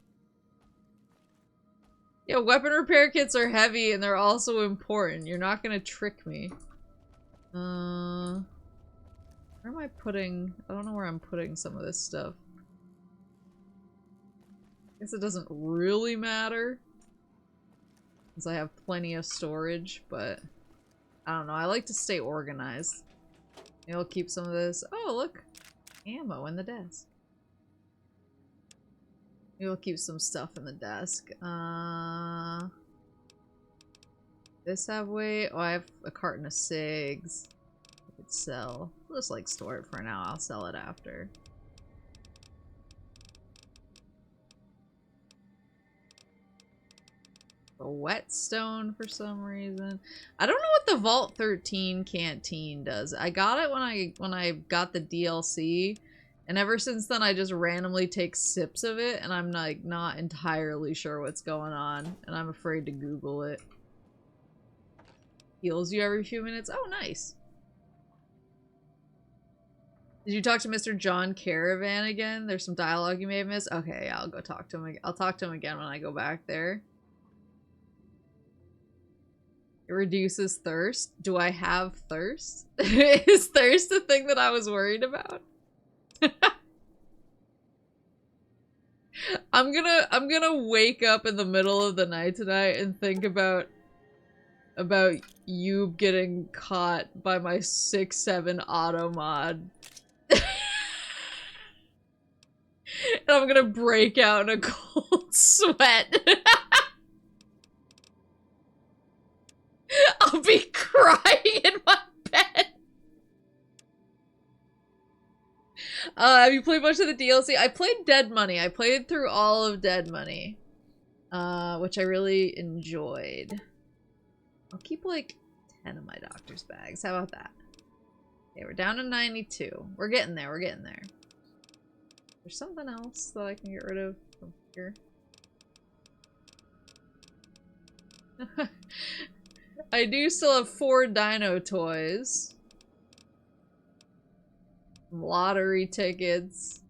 Yeah, weapon repair kits are heavy and they're also important. You're not gonna trick me. Where am I putting... I don't know where I'm putting some of this stuff. Guess it doesn't really matter. Since I have plenty of storage, but... I don't know, I like to stay organized. Maybe I'll keep some of this. Oh, look! Ammo in the desk. Maybe I'll keep some stuff in the desk. This have weight? Oh, I have a carton of cigs. I could sell. I'll just like store it for now. I'll sell it after. A whetstone for some reason. I don't know what the Vault 13 canteen does. I got it when I got the DLC, and ever since then I just randomly take sips of it, and I'm like not entirely sure what's going on, and I'm afraid to Google it. Heals you every few minutes. Oh, nice. Did you talk to Mr. John Caravan again? There's some dialogue you may have missed. Okay, yeah, I'll go talk to him. I'll talk to him again when I go back there. It reduces thirst. Do I have thirst? Is thirst the thing that I was worried about? I'm gonna wake up in the middle of the night tonight and think about you getting caught by my 6-7 auto mod. And I'm gonna break out in a cold sweat. I'll be crying in my bed. Have you played much of the DLC? I played Dead Money. I played through all of Dead Money, which I really enjoyed. I'll keep like 10 of my doctor's bags. How about that? Okay, we're down to 92. We're getting there. We're getting there. There's something else that I can get rid of from here. I do still have 4 dino toys. Lottery tickets.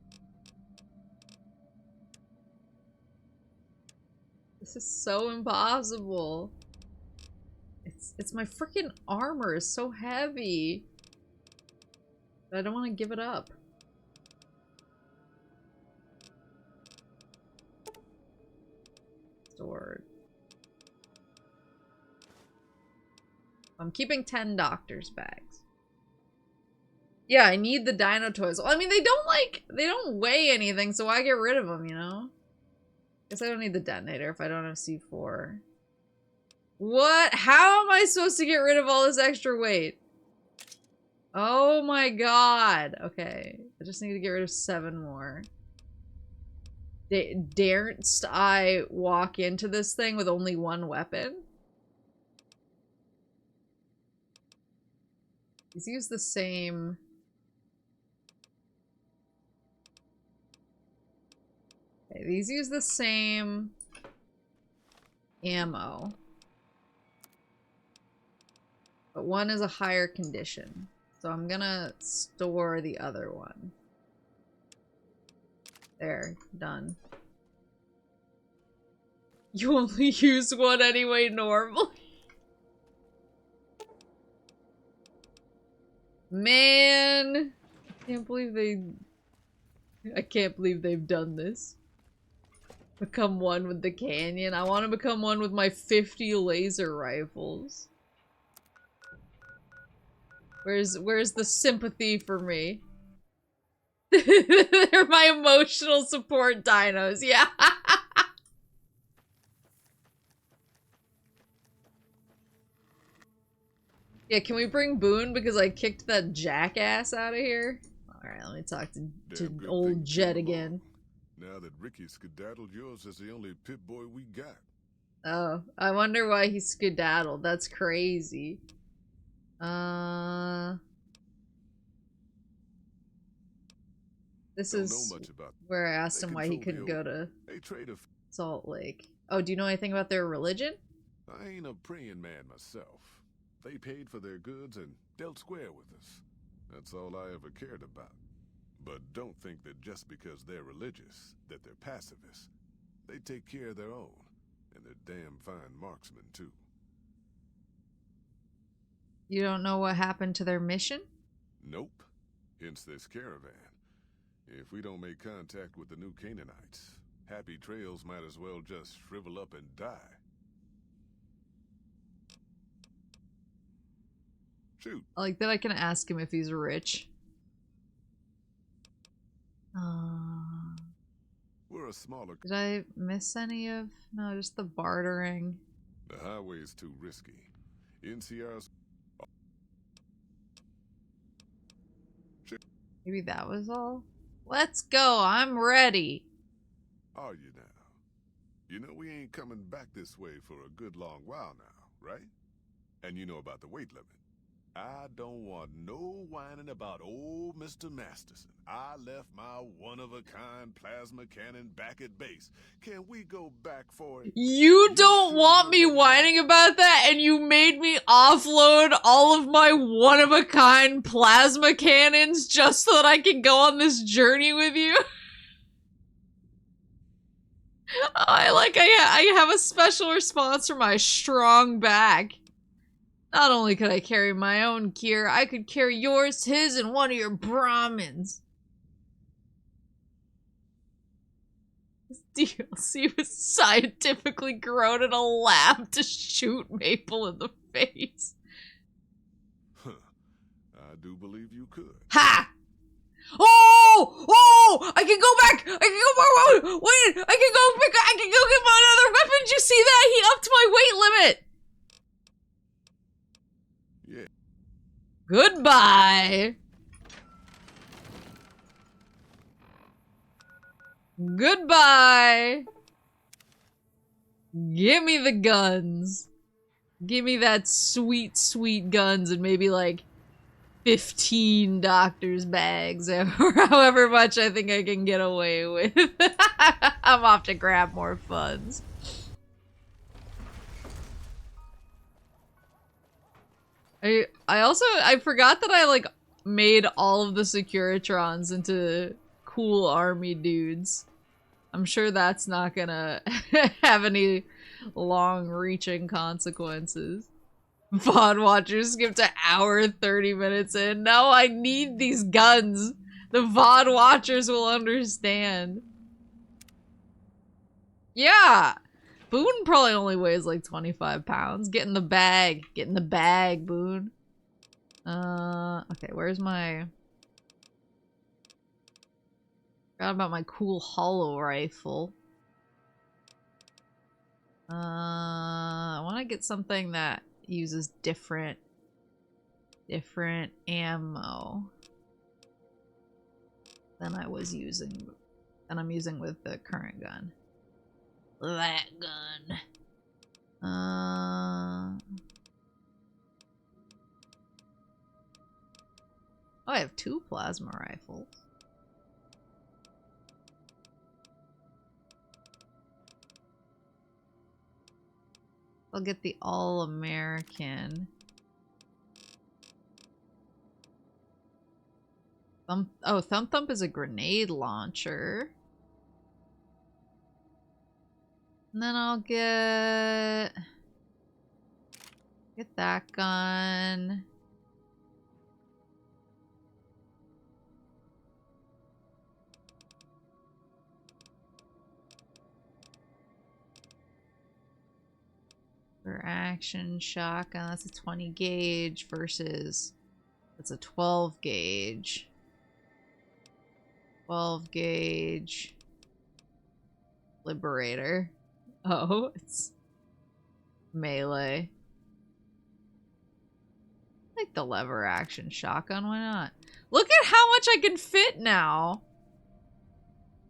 This is so impossible. It's my freaking armor is so heavy. But I don't want to give it up. Stored. I'm keeping 10 doctor's bags. Yeah, I need the dino toys. Well, I mean, they don't weigh anything, so why get rid of them, you know? Guess I don't need the detonator if I don't have C4. What? How am I supposed to get rid of all this extra weight? Oh my god. Okay. I just need to get rid of 7 more. Daren't I walk into this thing with only 1 weapon? These use the same... Okay, these use the same ammo. But one is a higher condition. So I'm gonna store the other one. There, done. You only use one anyway normally. Man, I can't believe they've done this. Become one with the canyon. I want to become one with my 50 laser rifles. Where's the sympathy for me? They're my emotional support dinos, yeah. Yeah, can we bring Boone because I kicked that jackass out of here? Alright, let me talk to old Jet again. Now that Ricky skedaddled, yours is the only pit boy we got. Oh, I wonder why he skedaddled. That's crazy. This is where I asked him why he couldn't go to Salt Lake. Oh, do you know anything about their religion? I ain't a praying man myself. They paid for their goods and dealt square with us. That's all I ever cared about. But don't think that just because they're religious, that they're pacifists. They take care of their own, and they're damn fine marksmen, too. You don't know what happened to their mission? Nope. Hence this caravan. If we don't make contact with the new Canaanites, Happy Trails might as well just shrivel up and die. Shoot. I like that I can ask him if he's rich. We're a smaller... Did I miss any of... No, just the bartering. The highway's too risky. NCR's... Maybe that was all? Let's go, I'm ready. Are you now? You know we ain't coming back this way for a good long while now, right? And you know about the weight limit. I don't want no whining about old Mr. Masterson. I left my one-of-a-kind plasma cannon back at base. Can we go back for it? You don't want me whining about that, and you made me offload all of my one-of-a-kind plasma cannons just so that I can go on this journey with you? I have a special response for my strong back. Not only could I carry my own gear, I could carry yours, his, and one of your Brahmins. This DLC was scientifically grown in a lab to shoot Maple in the face. Huh. I do believe you could. Ha! Oh! Oh! I can go back! I can go back! Wait! I can go get my another weapon! Did you see that? He upped my weight limit! Yeah. Goodbye! Goodbye! Give me the guns. Give me that sweet, sweet guns and maybe like 15 doctor's bags or however much I think I can get away with. I'm off to grab more funds. I forgot that I like made all of the Securitrons into cool army dudes. I'm sure that's not gonna have any long-reaching consequences. VOD watchers skipped an hour and 30 minutes in. No, I need these guns. The VOD watchers will understand. Yeah! Boone probably only weighs like 25 pounds. Get in the bag. Get in the bag, Boone. Okay, where's my... Forgot about my cool hollow rifle. I want to get something that uses different ammo than I'm using with the current gun. That gun. Oh, I have 2 plasma rifles. I'll get the All-American. Thump Thump is a grenade launcher. And then I'll get that gun. For action shotgun, that's a 20 gauge versus that's a 12 gauge. 12 gauge Liberator. Oh, it's melee. I like the lever action shotgun, why not? Look at how much I can fit now!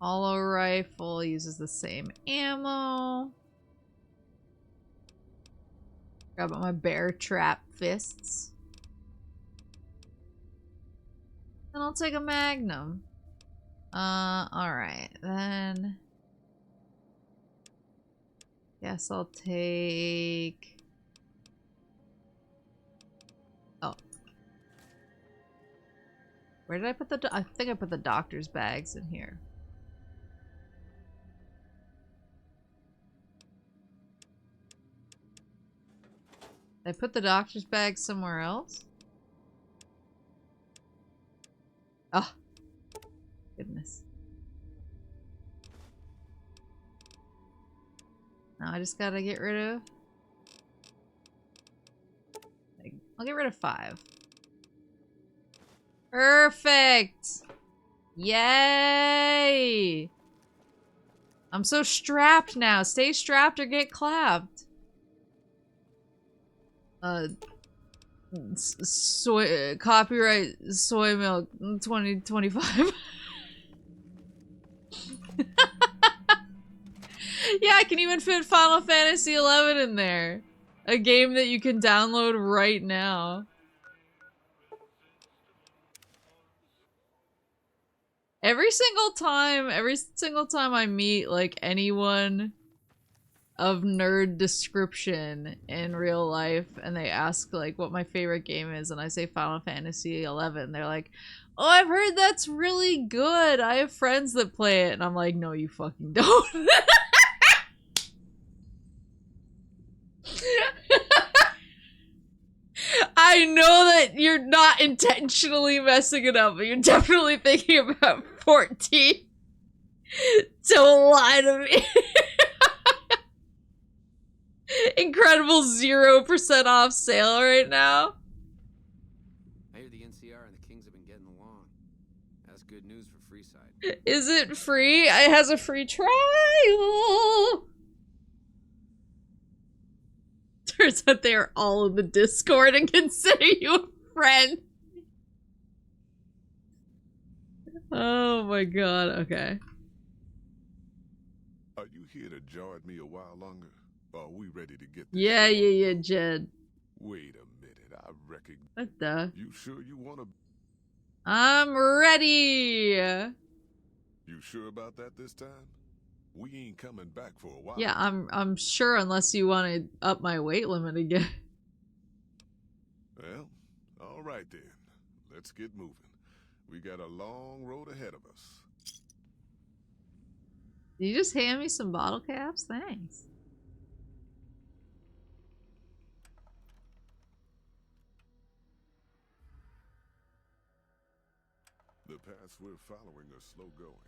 Hollow rifle uses the same ammo. Forgot about my bear trap fists. Then I'll take a magnum. Alright, then... Guess I'll take... Oh. Where did I put the... I think I put the doctor's bags in here. Did I put the doctor's bag somewhere else? Oh. Goodness. Now I just gotta get rid of... I'll get rid of 5. Perfect! Yay! I'm so strapped now. Stay strapped or get clapped. Copyright soy milk 2025. Yeah, I can even fit Final Fantasy 11 in there. A game that you can download right now. Every single time I meet like anyone of nerd description in real life and they ask like what my favorite game is and I say Final Fantasy 11, they're like, "Oh, I've heard that's really good. I have friends that play it." And I'm like, "No, you fucking don't." I know that you're not intentionally messing it up, but you're definitely thinking about 14. Don't lie to me. Incredible 0% off sale right now. I hear the NCR and the Kings have been getting along. That's good news for Freeside. Is it free? It has a free trial. Turns out they are all in the Discord and consider you a friend. Oh my god, okay. Are you here to jar at me a while longer? Or are we ready to get this Yeah, show yeah, on? Jed. Wait a minute, I reckon. What the? You sure you wanna... I'm ready! You sure about that this time? We ain't coming back for a while. Yeah, I'm sure unless you want to up my weight limit again. Well, alright then. Let's get moving. We got a long road ahead of us. Did you just hand me some bottle caps? Thanks. The paths we're following are slow going,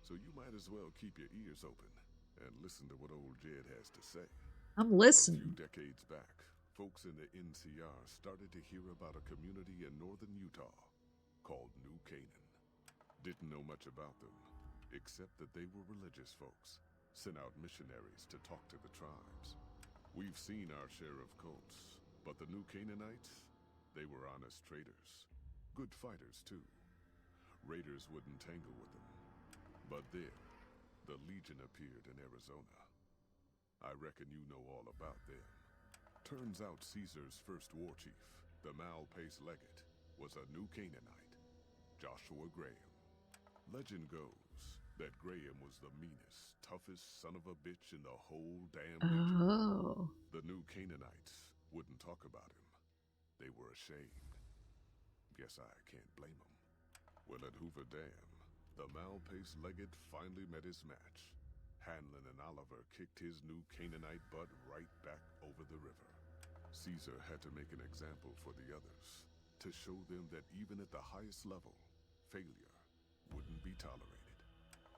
so you might as well keep your ears open and listen to what old Jed has to say. I'm A listening. few decades back, folks in the NCR started to hear about a community in northern Utah called New Canaan. Didn't know much about them, except that they were religious folks, sent out missionaries to talk to the tribes. We've seen our share of cults, but the New Canaanites, they were honest traders. Good fighters, too. Raiders wouldn't tangle with them. But then, the Legion appeared in Arizona. I reckon you know all about them. Turns out Caesar's first war chief, the Malpace Legate, was a New Canaanite, Joshua Graham. Legend goes that Graham was the meanest, toughest son of a bitch in the whole damn region. Oh. The New Canaanites wouldn't talk about him. They were ashamed. Guess I can't blame them. Well, at Hoover Dam, the Malpace Legate finally met his match. Hanlon and Oliver kicked his New Canaanite butt right back over the river. Caesar had to make an example for the others, to show them that even at the highest level, failure wouldn't be tolerated.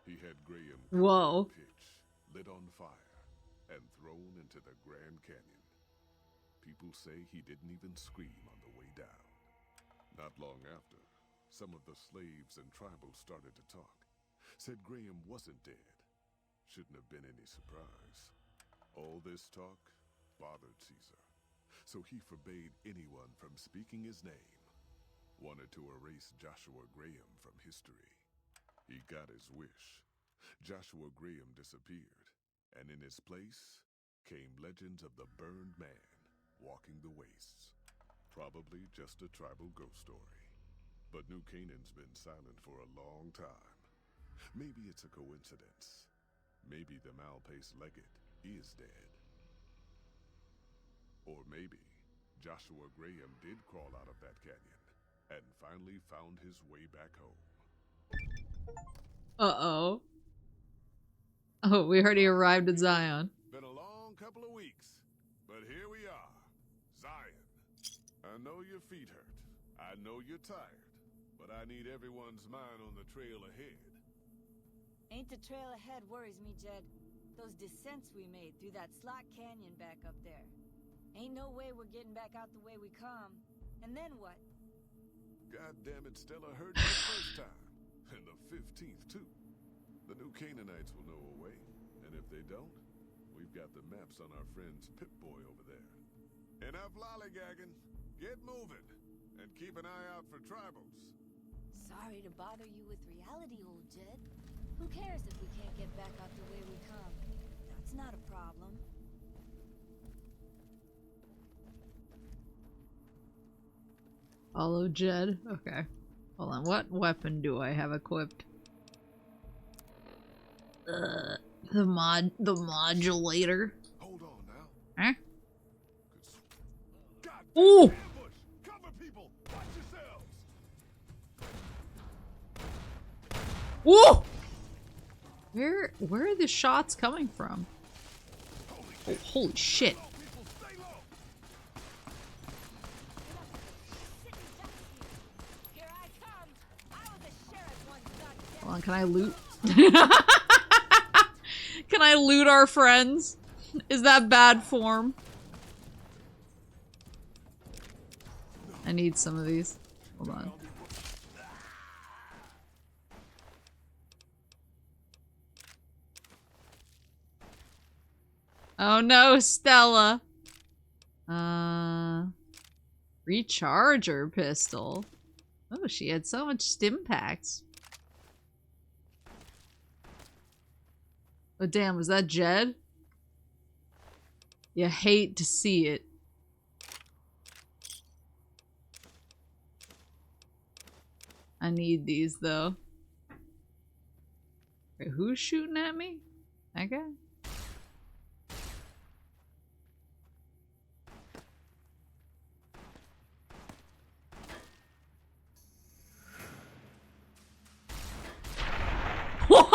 He had Graham Whoa. pitch, lit on fire, and thrown into the Grand Canyon. People say he didn't even scream on the way down. Not long after, some of the slaves and tribals started to talk. Said Graham wasn't dead. Shouldn't have been any surprise. All this talk bothered Caesar, so he forbade anyone from speaking his name. Wanted to erase Joshua Graham from history. He got his wish. Joshua Graham disappeared, and in his place came legends of the burned man walking the wastes. Probably just a tribal ghost story. But New Canaan's been silent for a long time. Maybe it's a coincidence. Maybe the Malpace Legate is dead. Or maybe Joshua Graham did crawl out of that canyon and finally found his way back home. Uh-oh. Oh, we already arrived at Zion. Been a long couple of weeks, but here we are. Zion. I know your feet hurt. I know you're tired. But I need everyone's mind on the trail ahead. Ain't the trail ahead worries me, Jed. Those descents we made through that slot canyon back up there. Ain't no way we're getting back out the way we come. And then what? God damn it, Stella heard you the first time. And the 15th, too. The New Canaanites will know a way. And if they don't, we've got the maps on our friend's Pip-Boy over there. Enough lollygagging. Get moving. And keep an eye out for tribals. Sorry to bother you with reality, old Jed. Who cares if we can't get back out the way we come? That's not a problem. Follow Jed. Okay. Hold on. What weapon do I have equipped? The modulator. Hold on now. Huh? God, Ooh! ambush! Cover people! Watch yourselves! Whoa! Where are the shots coming from? Oh, holy shit. People, stay low! Here I come! I was a sheriff once, goddammit. Hold on, can I loot? Can I loot our friends? Is that bad form? I need some of these. Hold on. Oh no, Stella. Recharger pistol. Oh, she had so much stim packs. Oh damn, was that Jed? You hate to see it. I need these though. Wait, who's shooting at me? That guy? What?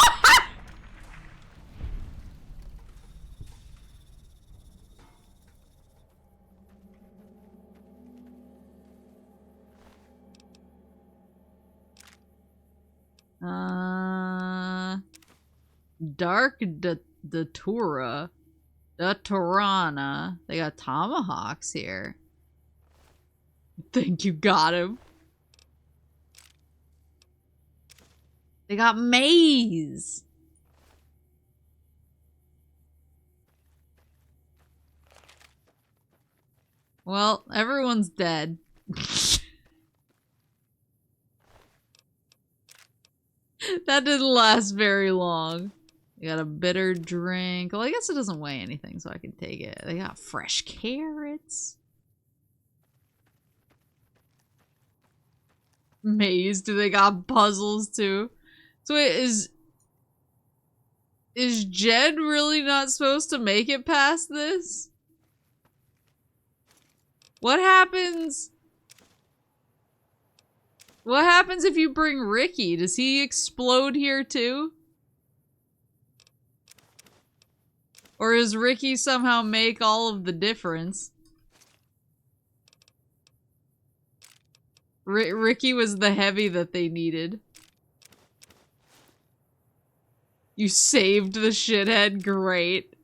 Dark Datura. Daturana. They got tomahawks here. I think you got him. They got maize. Well, everyone's dead. That didn't last very long. You got a bitter drink. Well, I guess it doesn't weigh anything, so I can take it. They got fresh carrots. Maze. Do they got puzzles too? So wait, is Jed really not supposed to make it past this? What happens? What happens if you bring Ricky? Does he explode here too? Or does Ricky somehow make all of the difference? Ricky was the heavy that they needed. You saved the shithead. Great.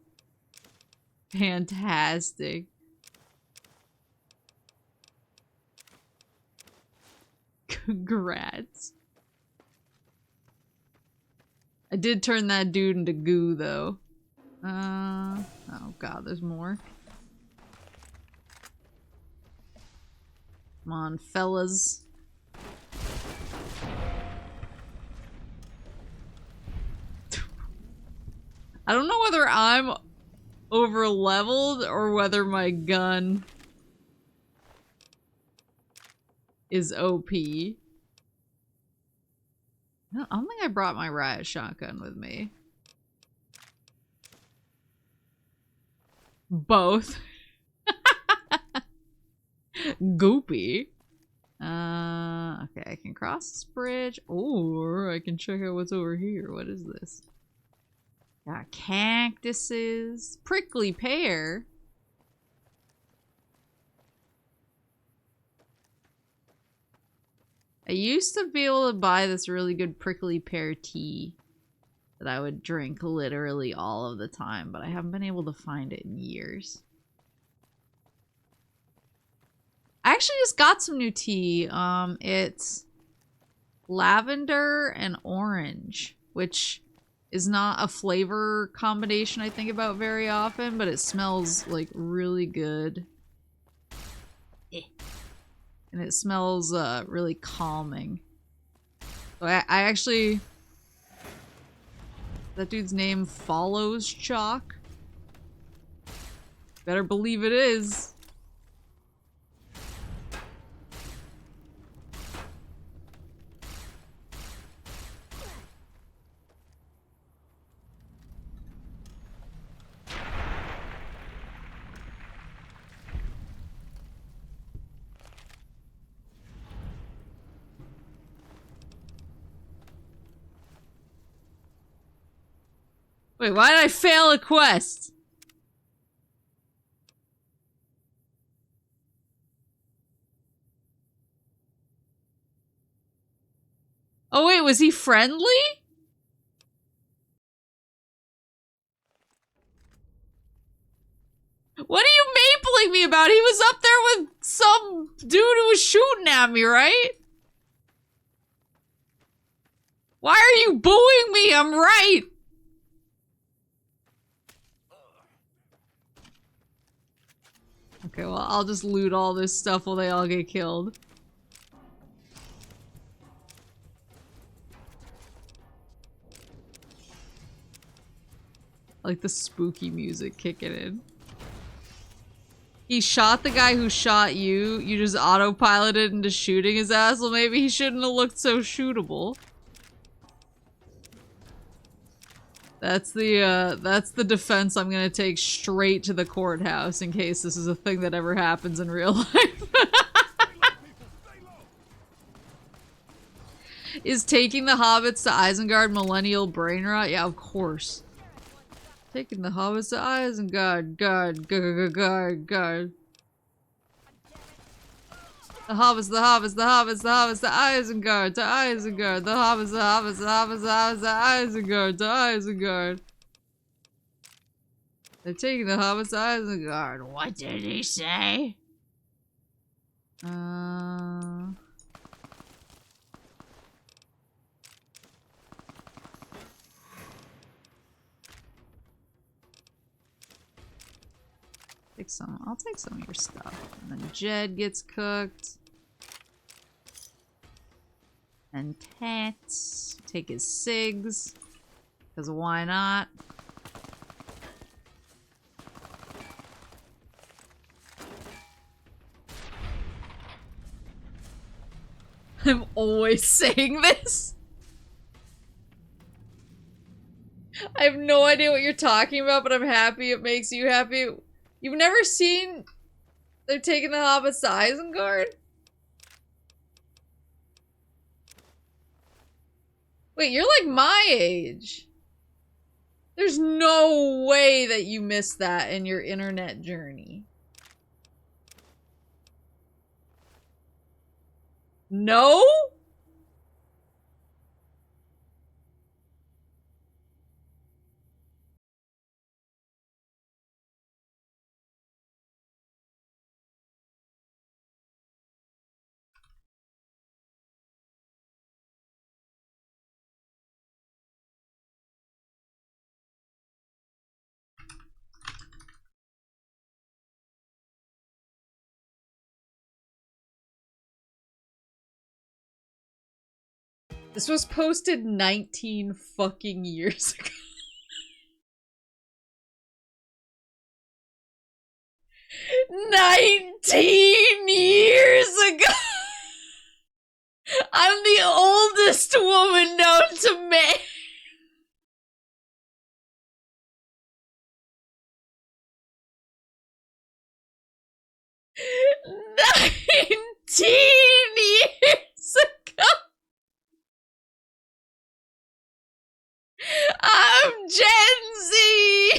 Fantastic. Congrats. I did turn that dude into goo, though. Oh god, there's more. Come on, fellas. I don't know whether I'm over leveled or whether my gun is OP. I don't think I brought my riot shotgun with me. Both. Goopy. Okay, I can cross this bridge, or I can check out what's over here. What is this? Got cactuses. Prickly pear. I used to be able to buy this really good prickly pear tea that I would drink literally all of the time, but I haven't been able to find it in years. I actually just got some new tea. It's lavender and orange, which is not a flavor combination I think about very often, but it smells like really good. And it smells really calming. So I actually... That dude's name follows Chalk. Better believe it is. Wait, why did I fail a quest? Oh wait, was he friendly? What are you mapling me about? He was up there with some dude who was shooting at me, right? Why are you booing me? I'm right. Okay, well, I'll just loot all this stuff while they all get killed. Like the spooky music kicking in. He shot the guy who shot you. You just autopiloted into shooting his ass. Well, maybe he shouldn't have looked so shootable. That's the defense I'm gonna take straight to the courthouse in case this is a thing that ever happens in real life. Is taking the hobbits to Isengard millennial brain rot? Yeah, of course. Taking the hobbits to Isengard, God. The hobbits, the hobbits, the hobbits, the hobbits, the Isengard, the Isengard, the hobbits, the hobbits, the hobbits, the hobbits, the Isengard, the Isengard. They're taking the hobbits to Isengard. What did he say? Take some. I'll take some of your stuff. And then Jed gets cooked. And Tats. Take his cigs. Because why not? I'm always saying this. I have no idea what you're talking about, but I'm happy it makes you happy. You've never seen they're taking the hobbits to Isengard? Wait, you're like my age. There's no way that you missed that in your internet journey. No? This was posted 19 fucking years ago. 19 years ago! I'm the oldest woman known to man. Years ago. I'm Gen Z.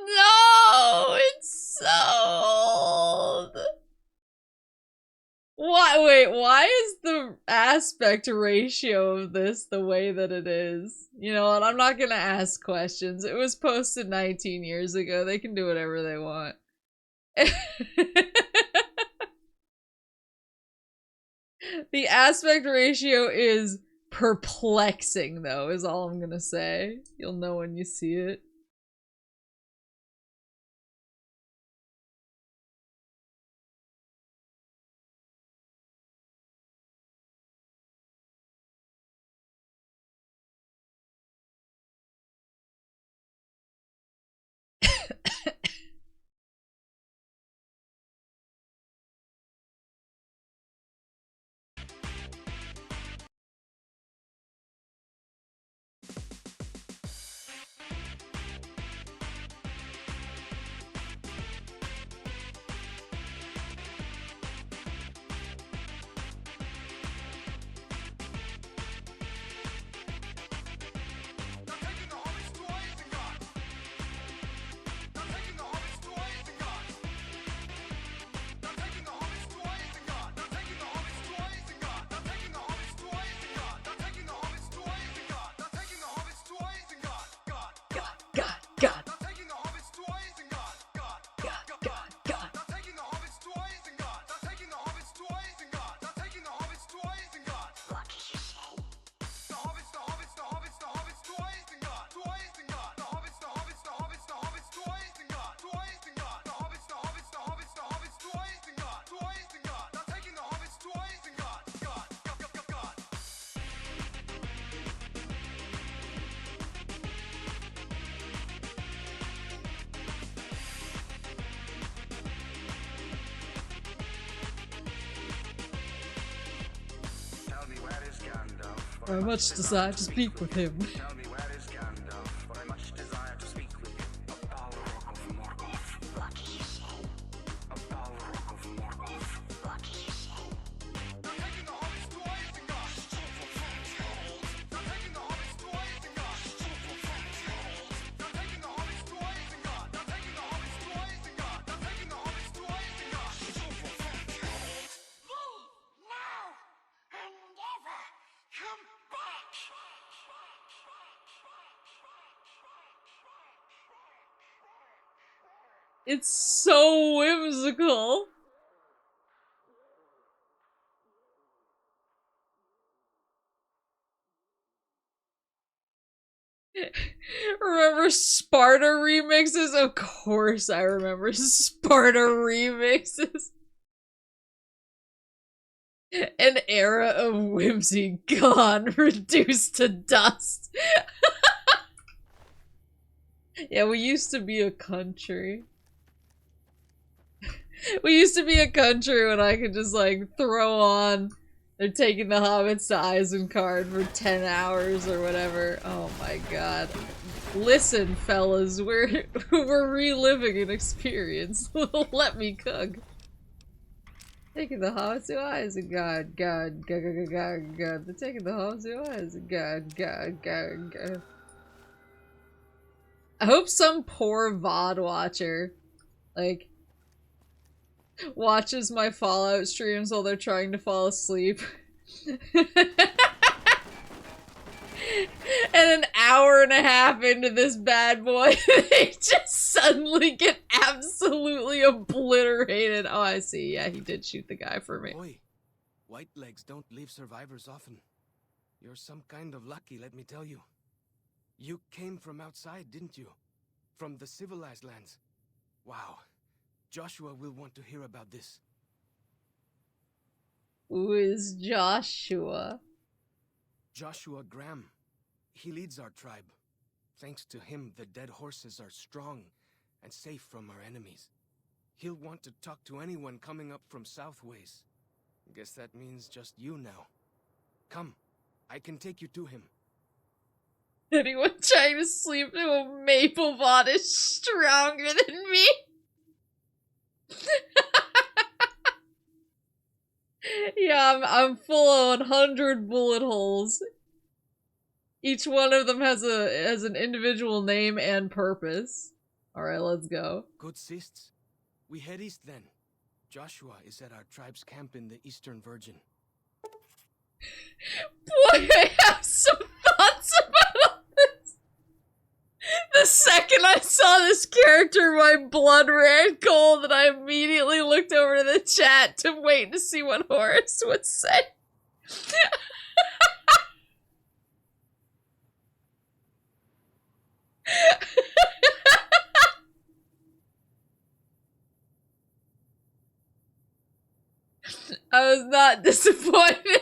No, it's so old. Why? Wait, why is the aspect ratio of this the way that it is? You know what? I'm not gonna ask questions. It was posted 19 years ago. They can do whatever they want. The aspect ratio is perplexing, though, is all I'm gonna say. You'll know when you see it. I much desire to speak with him. It's so whimsical. Remember Sparta remixes? Of course I remember Sparta remixes. An era of whimsy gone, reduced to dust. Yeah, we used to be a country. We used to be a country when I could just like throw on they're taking the hobbits to Isengard for 10 hours or whatever. Oh my god. Listen, fellas, we're reliving an experience. Let me cook. Taking the hobbits to Isengard, God. They're taking the hobbits to Isengard, God. I hope some poor VOD watcher, like, watches my Fallout streams while they're trying to fall asleep. And an hour and a half into this bad boy, they just suddenly get absolutely obliterated. Oh, I see. Yeah, he did shoot the guy for me. Boy, white legs don't leave survivors often. You're some kind of lucky, let me tell you. You came from outside, didn't you? From the civilized lands. Wow. Joshua will want to hear about this. Who is Joshua? Joshua Graham. He leads our tribe. Thanks to him, the dead horses are strong and safe from our enemies. He'll want to talk to anyone coming up from Southways. Guess that means just you now. Come, I can take you to him. Anyone trying to sleep to a maple bot is stronger than me. Yeah, I'm full of 100 bullet holes. Each one of them has an individual name and purpose. Alright, let's go. Good sists. We head east then. Joshua is at our tribe's camp in the Eastern Virgin. Boy, I have some thoughts about all this. The second I saw this character, my blood ran cold and I immediately looked over to the chat to wait to see what Horace would say. I was not disappointed.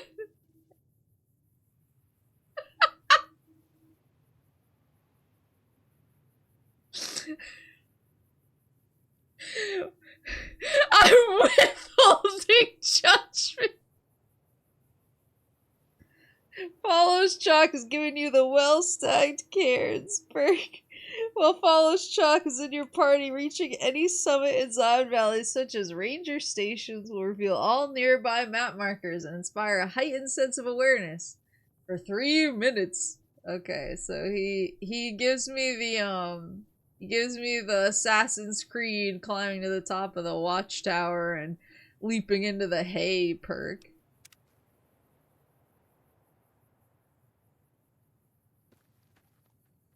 I'm withholding judgment. Follows Chalk is giving you the well-stacked Cairns perk. While Follows Chalk is in your party, reaching any summit in Zion Valley, such as ranger stations, will reveal all nearby map markers and inspire a heightened sense of awareness for 3 minutes. Okay, so he gives me the Assassin's Creed climbing to the top of the watchtower and leaping into the hay perk.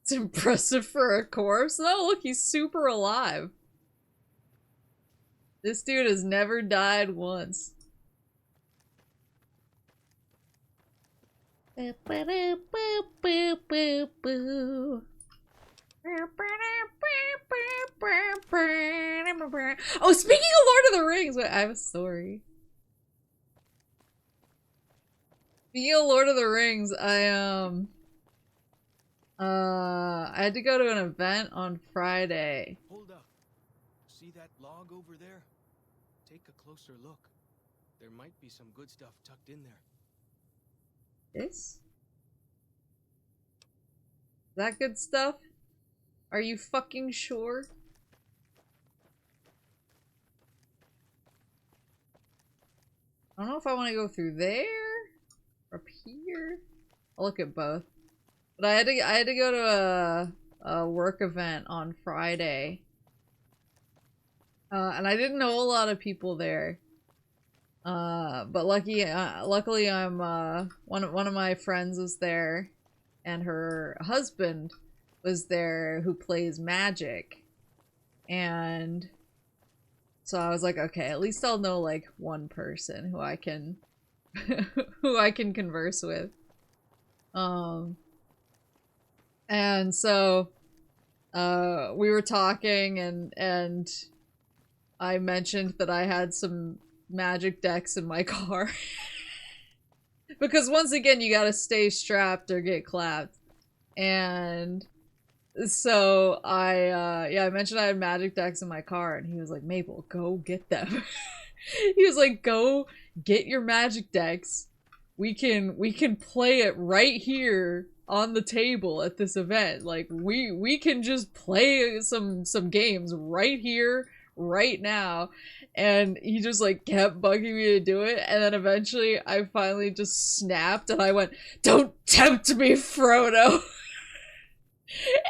It's impressive for a corpse. No, look, he's super alive. This dude has never died once. Oh, speaking of Lord of the Rings, wait, I have a story. Speaking of Lord of the Rings, I had to go to an event on Friday. Hold up. See that log over there? Take a closer look. There might be some good stuff tucked in there. This? Is that good stuff? Are you fucking sure? I don't know if I want to go through there or up here. I'll look at both. But I had to go to a work event on Friday. And I didn't know a lot of people there. But luckily I'm one of my friends was there and her husband was there who plays Magic. And So I was like, okay, at least I'll know like one person who I can who I can converse with. And so we were talking and I mentioned that I had some magic decks in my car. Because once again, you gotta stay strapped or get clapped. And so I mentioned I had magic decks in my car, and he was like, Maple, go get them. He was like, go get your magic decks. We can play it right here on the table at this event. Like we can just play some games right here, right now. And he just like kept bugging me to do it, and then eventually I finally just snapped and I went, "Don't tempt me, Frodo."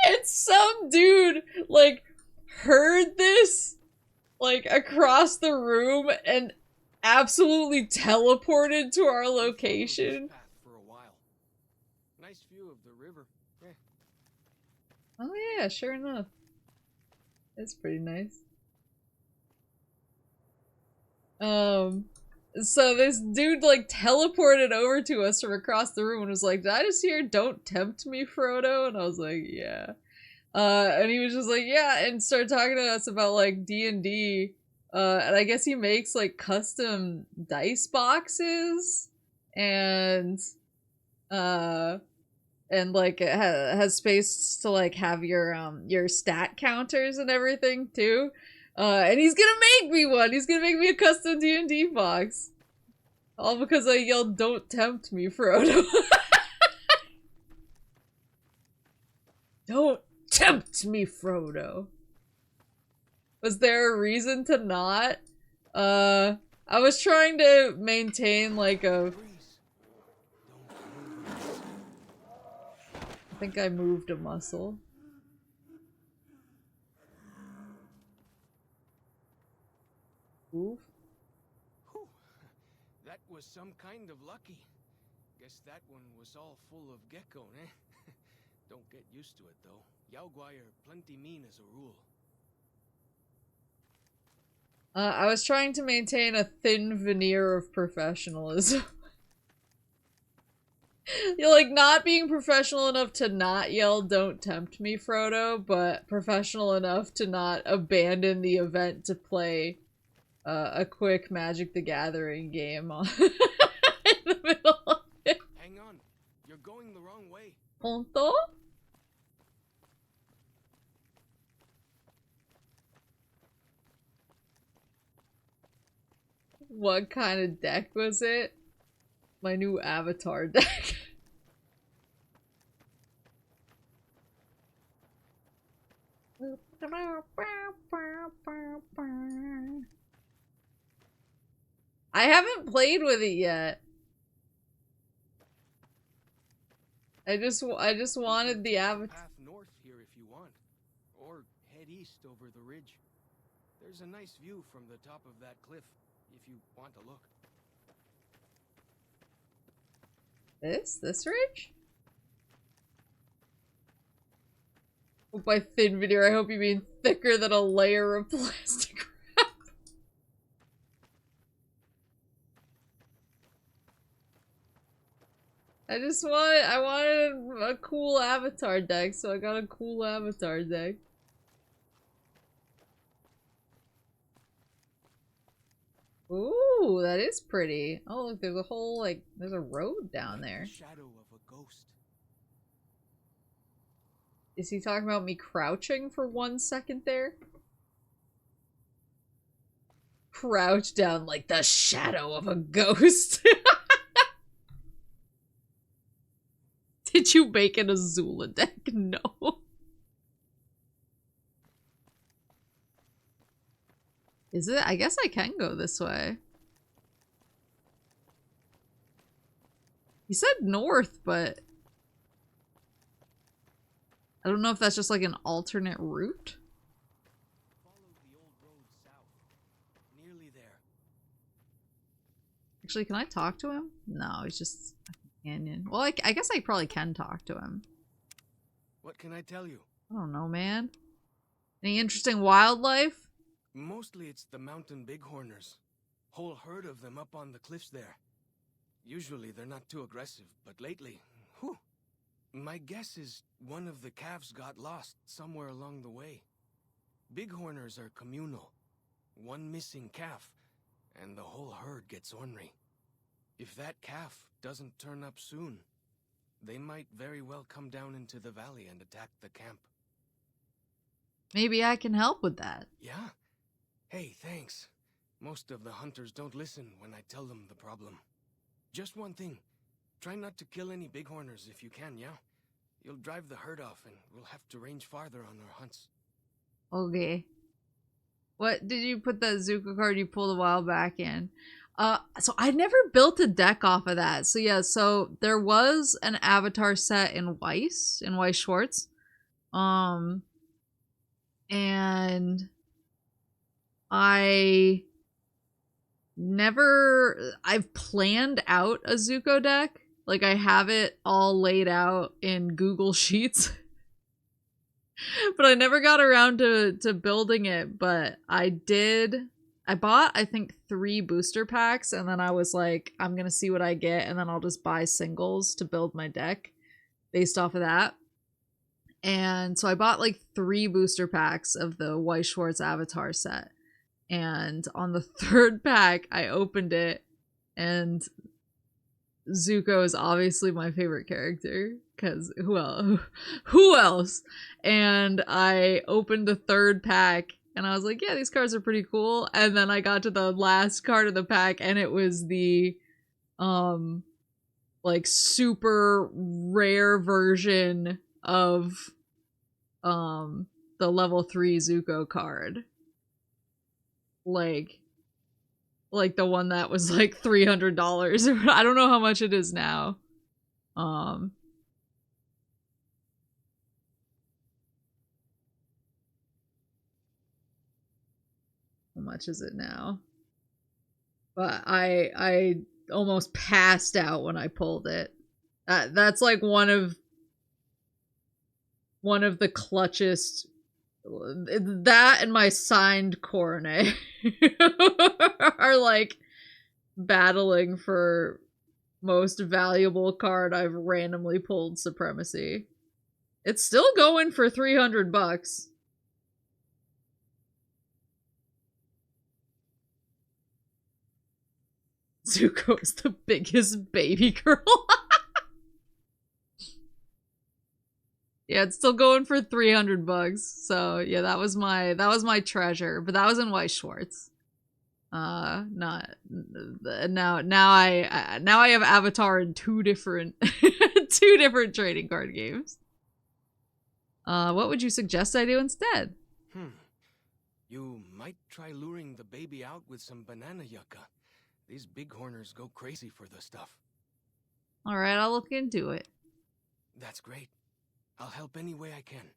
And some dude like heard this like across the room and absolutely teleported to our location. For a while. Nice view of the river. Yeah. Oh yeah, sure enough. It's pretty nice. So this dude like teleported over to us from across the room and was like, "Did I just hear 'Don't tempt me, Frodo'?" And I was like, "Yeah." And he was just like, "Yeah," and started talking to us about like D&D. And I guess he makes like custom dice boxes and like it has space to like have your stat counters and everything too. And he's gonna make me one. He's gonna make me a custom D&D box. All because I yelled, "Don't tempt me, Frodo." Don't tempt me, Frodo. Was there a reason to not? I was trying to maintain like a... I think I moved a muscle. Oof. Whew. That was some kind of lucky. Guess that one was all full of gecko, eh? Don't get used to it though. Yaogwai are plenty mean as a rule. I was trying to maintain a thin veneer of professionalism. You're like not being professional enough to not yell, "Don't tempt me, Frodo," but professional enough to not abandon the event to play a quick Magic the Gathering game on in the middle of it. Hang on. You're going the wrong way. Ponto? What kind of deck was it? My new avatar deck. I haven't played with it yet. I just wanted the avatar. Path north here if you want, or head east over the ridge. There's a nice view from the top of that cliff if you want to look. This ridge? By thin veneer, I hope you mean thicker than a layer of plastic wrap. I wanted a cool avatar deck, so I got a cool avatar deck. Ooh, that is pretty. Oh, look, there's a whole, like, there's a road down there. Shadow of a ghost. Is he talking about me crouching for 1 second there? Crouch down like the shadow of a ghost. Did you make an Azula deck? No. Is it? I guess I can go this way. He said north, but I don't know if that's just like an alternate route. Follow the old road south. Nearly there. Actually, can I talk to him? No, he's just a companion. Well, I guess I probably can talk to him. What can I tell you? I don't know, man. Any interesting wildlife? Mostly it's the mountain bighorners. Whole herd of them up on the cliffs there. Usually they're not too aggressive, but lately, whew. My guess is one of the calves got lost somewhere along the way. Bighorners are communal. One missing calf, and the whole herd gets ornery. If that calf doesn't turn up soon, they might very well come down into the valley and attack the camp. Maybe I can help with that. Yeah? Hey, thanks. Most of the hunters don't listen when I tell them the problem. Just one thing. Try not to kill any bighorners if you can, yeah? You'll drive the herd off and we'll have to range farther on our hunts. Okay. What did you put that Zuko card you pulled a while back in? So I never built a deck off of that. So yeah, so there was an avatar set in Weiss Schwartz. And I've planned out a Zuko deck. Like, I have it all laid out in Google Sheets. But I never got around to building it. But I bought, I think, 3 booster packs. And then I was like, I'm going to see what I get. And then I'll just buy singles to build my deck based off of that. And so I bought like 3 booster packs of the Weiss Schwartz Avatar set. And on the 3rd pack, I opened it, and Zuko is obviously my favorite character, because who else? And I opened the 3rd pack, and I was like, yeah, these cards are pretty cool. And then I got to the last card of the pack, and it was the, like, super rare version of, the level 3 Zuko card. Like the one that was like $300. I don't know how much it is now. How much is it now? But I almost passed out when I pulled it. That's like one of the clutchest. That and my signed Coronet are like battling for most valuable card I've randomly pulled Supremacy. It's still going for $300. Zuko is the biggest baby girl. Yeah, it's still going for $300. So yeah, that was my treasure, but that was in Weiss Schwartz. Now I have Avatar in 2 different trading card games. What would you suggest I do instead? You might try luring the baby out with some banana yucca. These bighorners go crazy for the stuff. All right, I'll look into it. That's great. I'll help any way I can.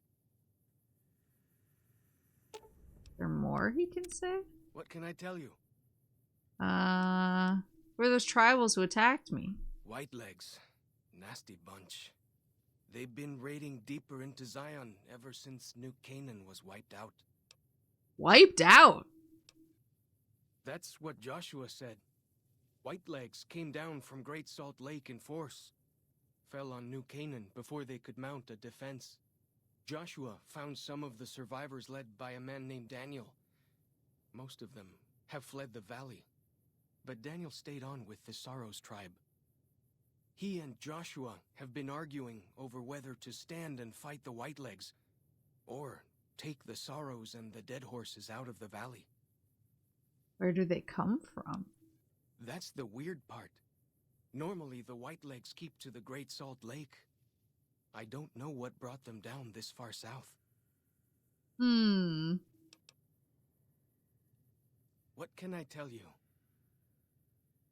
Is there more he can say? What can I tell you? Where are those tribals who attacked me? Whitelegs. Nasty bunch. They've been raiding deeper into Zion ever since New Canaan was wiped out. Wiped out? That's what Joshua said. Whitelegs came down from Great Salt Lake in force. Fell on New Canaan before they could mount a defense. Joshua found some of the survivors led by a man named Daniel. Most of them have fled the valley, but Daniel stayed on with the Sorrows tribe. He and Joshua have been arguing over whether to stand and fight the Whitelegs, or take the Sorrows and the Dead Horses out of the valley. Where do they come from? That's the weird part. Normally, the Whitelegs keep to the Great Salt Lake. I don't know what brought them down this far south. What can I tell you?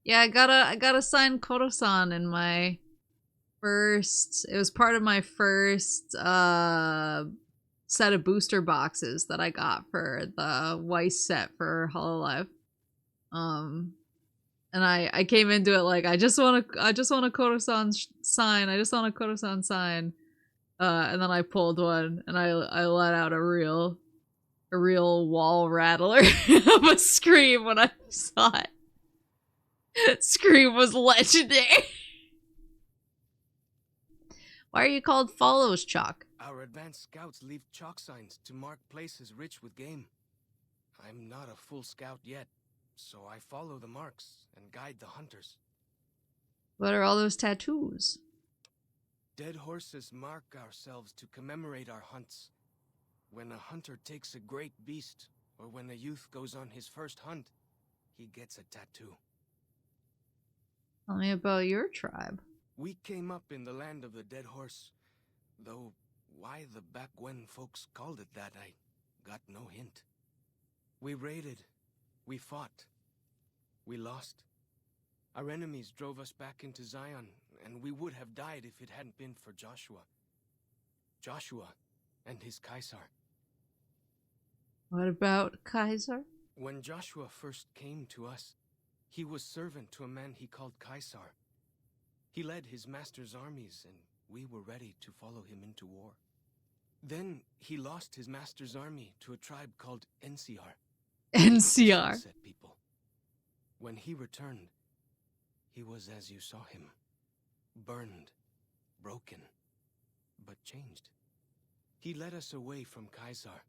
Yeah, I got a signed Koro-san in my first. It was part of my first set of booster boxes that I got for the Weiss set for Hololive. And I came into it like I just want a Koro-san sign. I just want a Koro-san sign. And then I pulled one and I let out a real a real wall rattler of a Scream when I saw it. Scream was legendary. Why are you called Follows Chalk? Our advanced scouts leave chalk signs to mark places rich with game. I'm not a full scout yet, so I follow the marks and guide the hunters. What are all those tattoos? Dead horses mark ourselves to commemorate our hunts. When a hunter takes a great beast, or when a youth goes on his first hunt, he gets a tattoo. Tell me about your tribe. We came up in the land of the dead horse, though why the back when folks called it that, I got no hint. We raided, we fought, we lost. Our enemies drove us back into Zion, and we would have died if it hadn't been for Joshua. Joshua and his Kaisar. What about Kaiser? When Joshua first came to us, he was servant to a man he called Kaisar. He led his master's armies, and we were ready to follow him into war. Then he lost his master's army to a tribe called NCR. NCR. Sunset people. When he returned, he was as you saw him. Burned, broken, but changed. He led us away from Kaisar.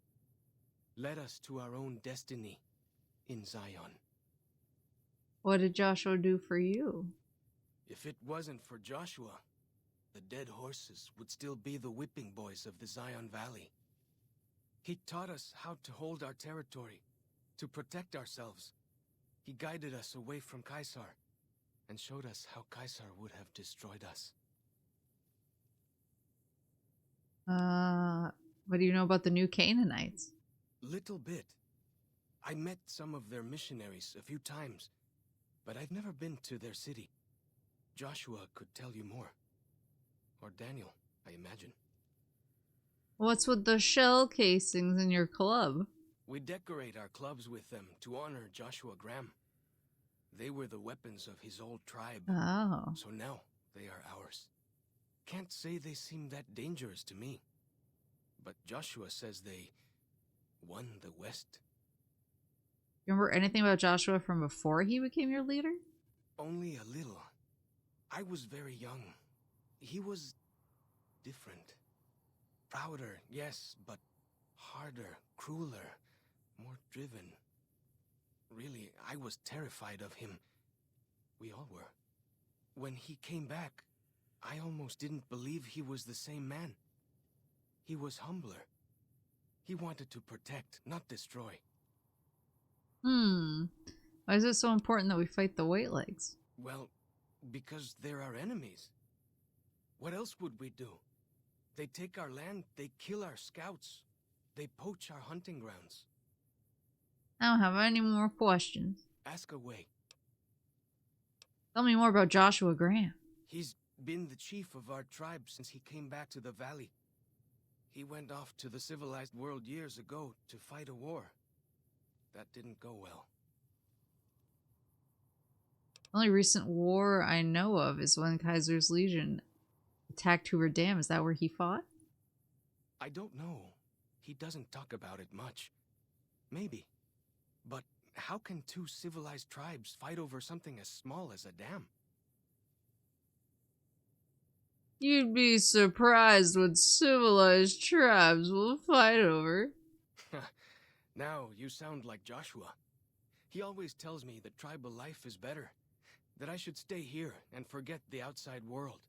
Led us to our own destiny in Zion. What did Joshua do for you? If it wasn't for Joshua, the dead horses would still be the whipping boys of the Zion Valley. He taught us how to hold our territory, to protect ourselves. He guided us away from Kaisar, and showed us how Kaisar would have destroyed us. What do you know about the new Canaanites? Little bit. I met some of their missionaries a few times, but I've never been to their city. Joshua could tell you more. Or Daniel, I imagine. What's with the shell casings in your club? We decorate our clubs with them to honor Joshua Graham. They were the weapons of his old tribe. Oh. So now they are ours. Can't say they seem that dangerous to me. But Joshua says they won the West. Remember anything about Joshua from before he became your leader? Only a little. I was very young. He was different. Prouder, yes, but harder, crueler, more driven. Really, I was terrified of him. We all were. When he came back, I almost didn't believe he was the same man. He was humbler. He wanted to protect, not destroy. Why is it so important that we fight the White Legs? Well, because they're our enemies. What else would we do? They take our land, they kill our scouts, they poach our hunting grounds. I don't have any more questions. Ask away. Tell me more about Joshua Graham. He's been the chief of our tribe since he came back to the valley. He went off to the civilized world years ago to fight a war. That didn't go well. The only recent war I know of is when Kaiser's Legion attacked Hoover Dam. Is that where he fought? I don't know. He doesn't talk about it much. Maybe. But how can two civilized tribes fight over something as small as a dam? You'd be surprised what civilized tribes will fight over. Now you sound like Joshua. He always tells me that tribal life is better, that I should stay here and forget the outside world.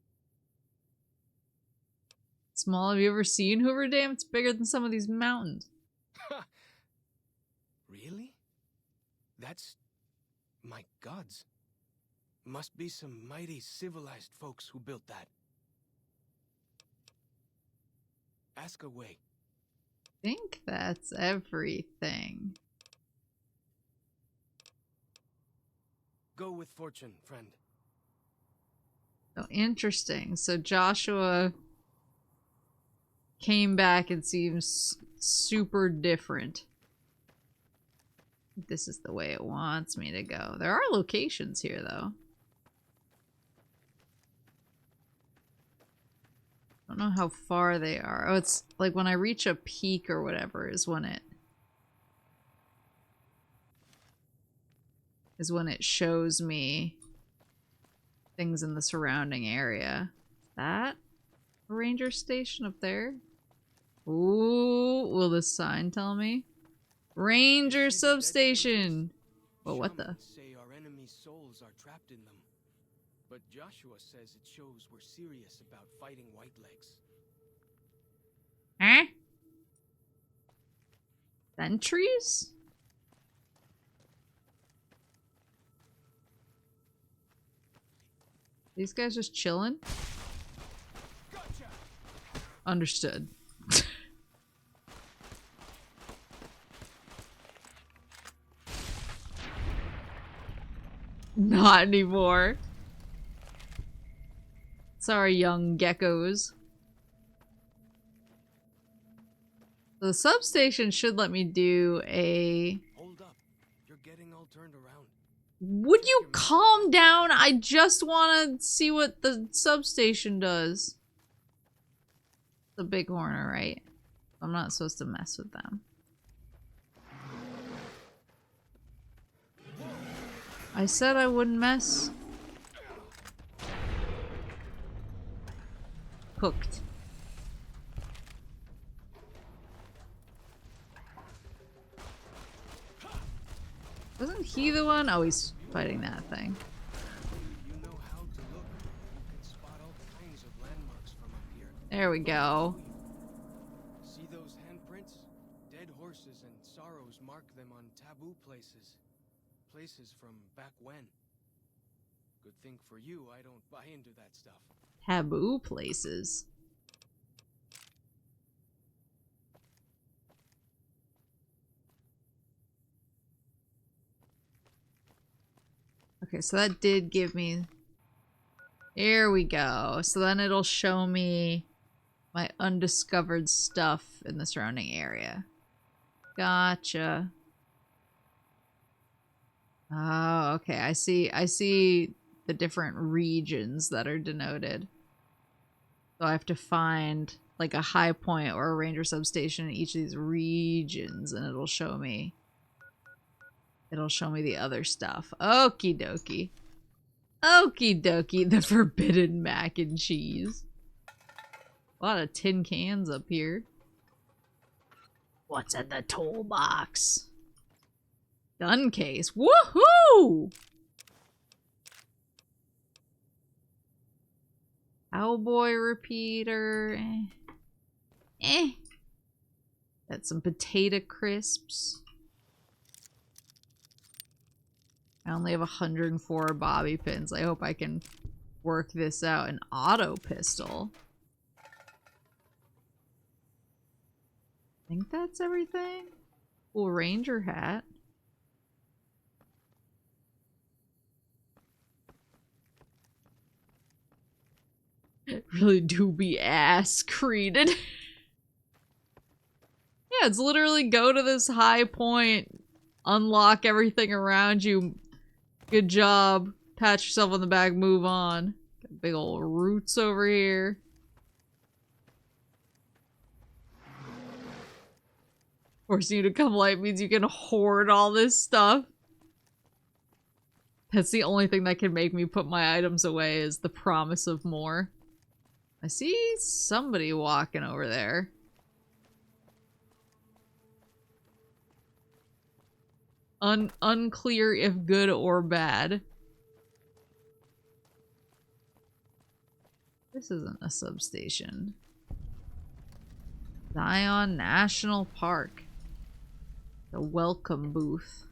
Small, have you ever seen Hoover Dam? It's bigger than some of these mountains. Really? That's... my gods. Must be some mighty civilized folks who built that. Ask away. I think that's everything. Go with fortune, friend. Oh, interesting. So Joshua came back and seems super different. This is the way it wants me to go. There are locations here, though. I don't know how far they are. Oh, it's like when I reach a peak or whatever is when it is when it shows me things in the surrounding area. That a ranger station up there? Ooh, will this sign tell me? Ranger substation! Well, what the? Shamans say our enemies' souls are trapped in them. But Joshua says it shows we're serious about fighting Whitelegs. Huh? Sentries? These guys just chilling? Gotcha. Understood. Not anymore. Sorry, young geckos. The substation should let me do a... Hold up. You're getting all turned around. Would you calm down? I just want to see what the substation does. The bighorner, right? I'm not supposed to mess with them. I said I wouldn't mess. Cooked. Wasn't he the one? Oh, he's fighting that thing. You know how to look. You can spot all kinds of landmarks from up here. There we go. See those handprints? Dead horses and sorrows mark them on taboo places. Places from back when. Good thing for you, I don't buy into that stuff. Taboo places. Okay, so that did give me... Here we go. So then it'll show me my undiscovered stuff in the surrounding area. Gotcha. Oh, okay. I see the different regions that are denoted. So I have to find like a high point or a ranger substation in each of these regions and it'll show me the other stuff. Okie dokie. Okie dokie, the forbidden mac and cheese. A lot of tin cans up here. What's in the toolbox? Gun case. Woohoo! Cowboy repeater. Got some potato crisps. I only have 104 bobby pins. I hope I can work this out. An auto pistol. I think that's everything. Cool ranger hat. Really do be ass created. Yeah, it's literally go to this high point, unlock everything around you. Good job. Pat yourself on the back, move on. Got big old roots over here. Forcing you to come light means you can hoard all this stuff. That's the only thing that can make me put my items away is the promise of more. I see somebody walking over there. Unclear if good or bad. This isn't a substation. Zion National Park. The welcome booth.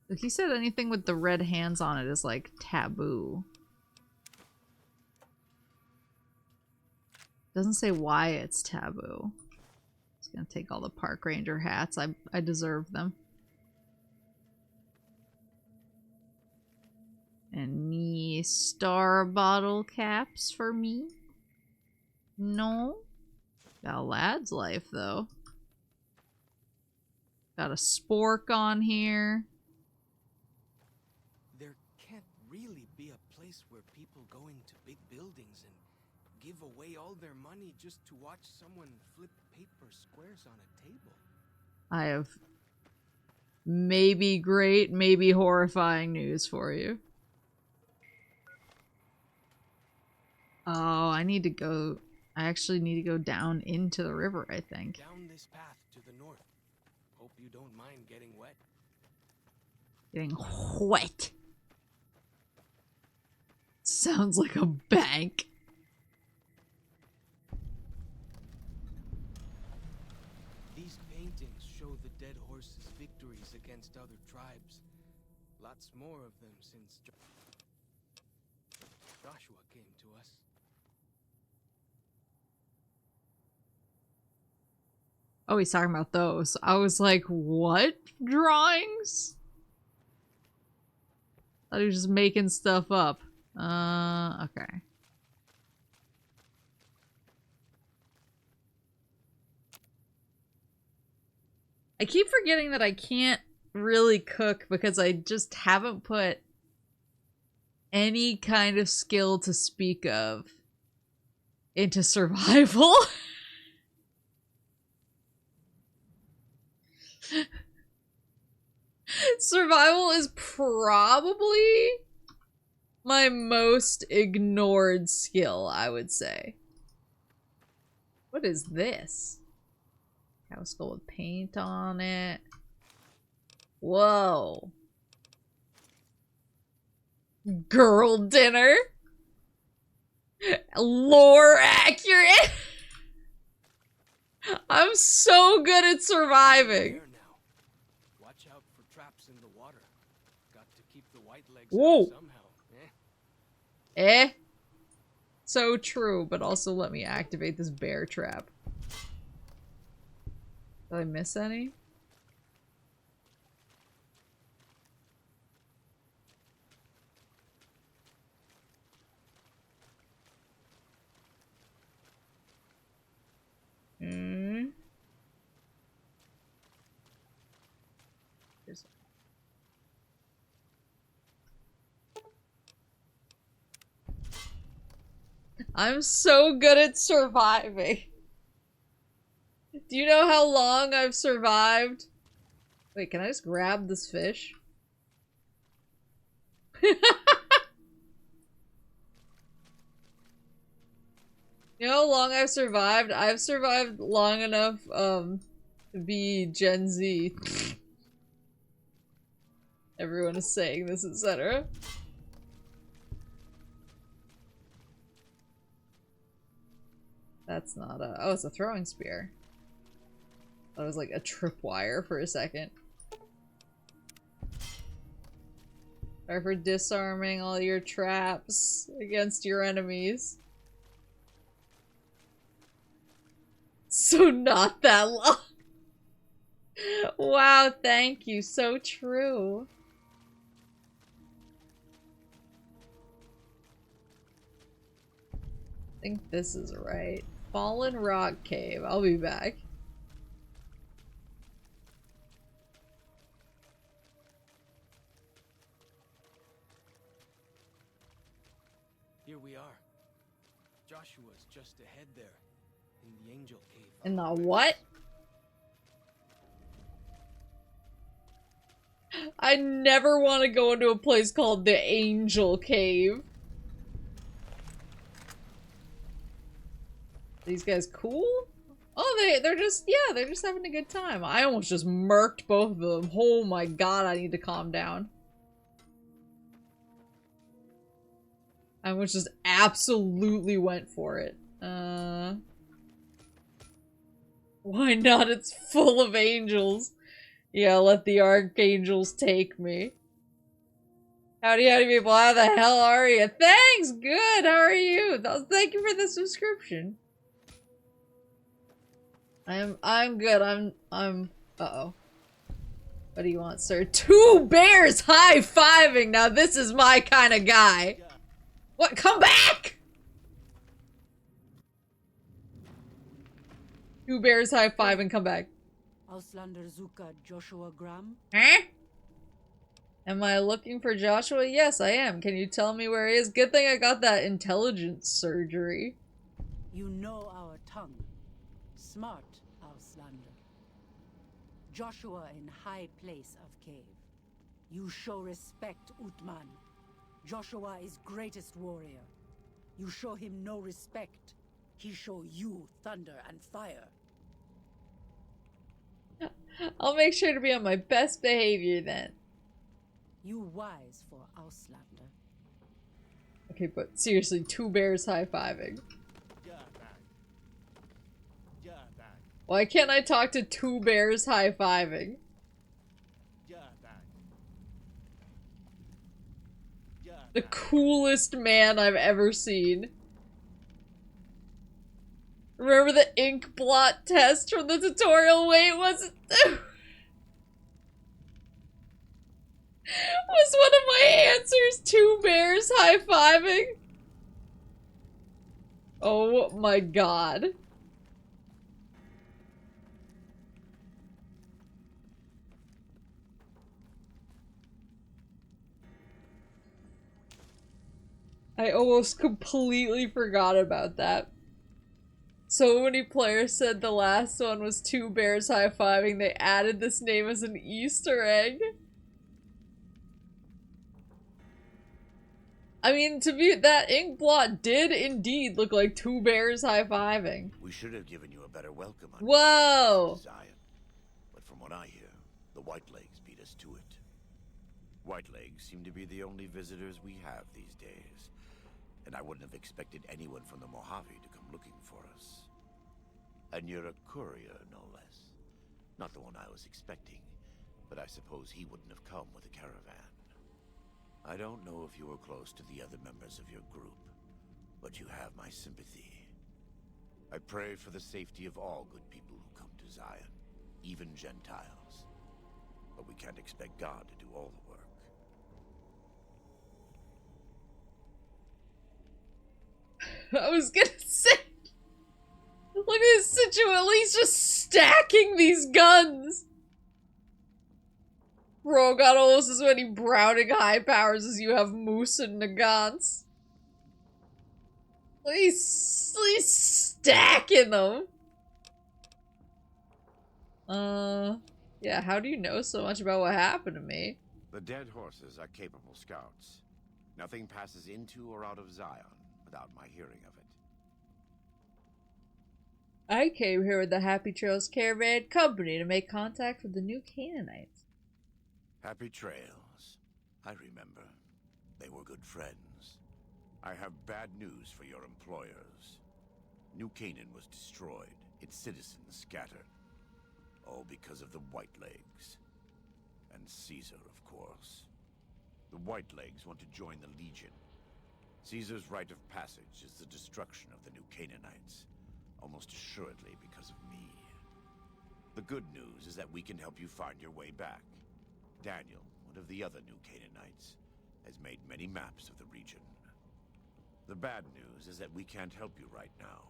So he said anything with the red hands on it is like taboo. Doesn't say why it's taboo. Just gonna take all the park ranger hats. I deserve them. Any star bottle caps for me? No. Got a lad's life though. Got a spork on here. There can't really be a place where people go into big buildings and give away all their money just to watch someone flip paper squares on a table. I have maybe great, maybe horrifying news for you. Oh, I actually need to go down into the river, I think. Down this path to the north. Hope you don't mind getting wet. Getting wet. Sounds like a bank. These paintings show the dead horse's victories against other tribes. Lots more of them since Joshua came to us. Oh, he's talking about those. I was like, what drawings? I thought he was just making stuff up. Okay. I keep forgetting that I can't really cook because I just haven't put any kind of skill to speak of into survival. Survival is probably my most ignored skill, I would say. What is this? Cow skull with paint on it. Whoa. Girl dinner. Lore accurate. I'm so good at surviving. Watch out for traps in the water. Got to keep the white legs Whoa. out somehow. So true, but also let me activate this bear trap. Did I miss any? I'm so good at surviving. Do you know how long I've survived? Wait, can I just grab this fish? You know how long I've survived? I've survived long enough, to be Gen Z. Everyone is saying this, etc. That's not a- oh, it's a throwing spear. That was like a tripwire for a second. Sorry for disarming all your traps against your enemies. So not that long. Wow, thank you. So true. I think this is right. Fallen Rock Cave. I'll be back. Here we are. Joshua's just ahead there, in the Angel Cave. In the what? I never want to go into a place called the Angel Cave. These guys cool? Oh, they're just, yeah, they're just having a good time. I almost just murked both of them. Oh my god, I need to calm down. I almost just absolutely went for it. Why not? It's full of angels. Yeah, let the archangels take me. Howdy, howdy, people. How the hell are you? Thanks! Good! How are you? Thank you for the subscription. I'm good. Uh-oh. What do you want, sir? 2 bears high-fiving! Now this is my kind of guy. What? Come back! 2 bears high-fiving, come back. Auslander Zuka Joshua Graham? Huh? Am I looking for Joshua? Yes, I am. Can you tell me where he is? Good thing I got that intelligence surgery. You know our tongue. Smart, Auslander. Joshua in high place of cave. You show respect, Utman. Joshua is greatest warrior. You show him no respect. He show you thunder and fire. I'll make sure to be on my best behavior then. You wise for Auslander. Okay, but seriously, 2 bears high-fiving. Why can't I talk to 2 bears high-fiving? The coolest man I've ever seen. Remember the ink blot test from the tutorial? Wait, was it? Was one of my answers 2 bears high-fiving? Oh my god. I almost completely forgot about that. So many players said the last one was 2 bears high-fiving. They added this name as an Easter egg. I mean, to be that ink blot did indeed look like 2 bears high-fiving. We should have given you a better welcome. Whoa! Zion. But from what I hear, the Whitelegs beat us to it. Whitelegs seem to be the only visitors we have these days. And I wouldn't have expected anyone from the Mojave to come looking for us. And you're a courier, no less. Not the one I was expecting, but I suppose he wouldn't have come with a caravan. I don't know if you were close to the other members of your group, but you have my sympathy. I pray for the safety of all good people who come to Zion, even Gentiles. But we can't expect God to do all the work. I was gonna say, look at this situation, he's just stacking these guns. Bro got almost as many Browning high powers as you have Moose and Nagants. He's stacking them. Yeah, how do you know so much about what happened to me? The dead horses are capable scouts. Nothing passes into or out of Zion without my hearing of it. I came here with the Happy Trails Caravan Company to make contact with the new Canaanites. Happy Trails. I remember. They were good friends. I have bad news for your employers. New Canaan was destroyed, its citizens scattered. All because of the Whitelegs. And Caesar, of course. The Whitelegs want to join the Legion. Caesar's rite of passage is the destruction of the new Canaanites, almost assuredly because of me. The good news is that we can help you find your way back. Daniel, one of the other new Canaanites, has made many maps of the region. The bad news is that we can't help you right now,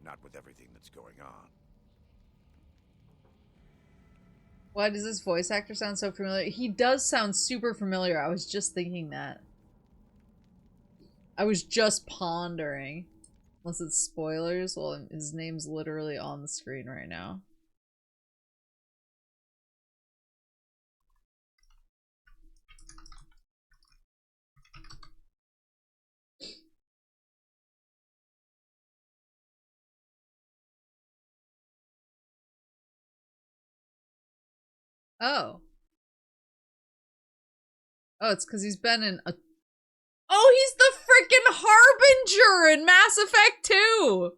not with everything that's going on. Why does this voice actor sound so familiar? He does sound super familiar. I was just thinking that. I was just pondering. Unless it's spoilers. Well, his name's literally on the screen right now. Oh. Oh, it's because he's been in a... Oh, he's the freaking Harbinger in Mass Effect 2!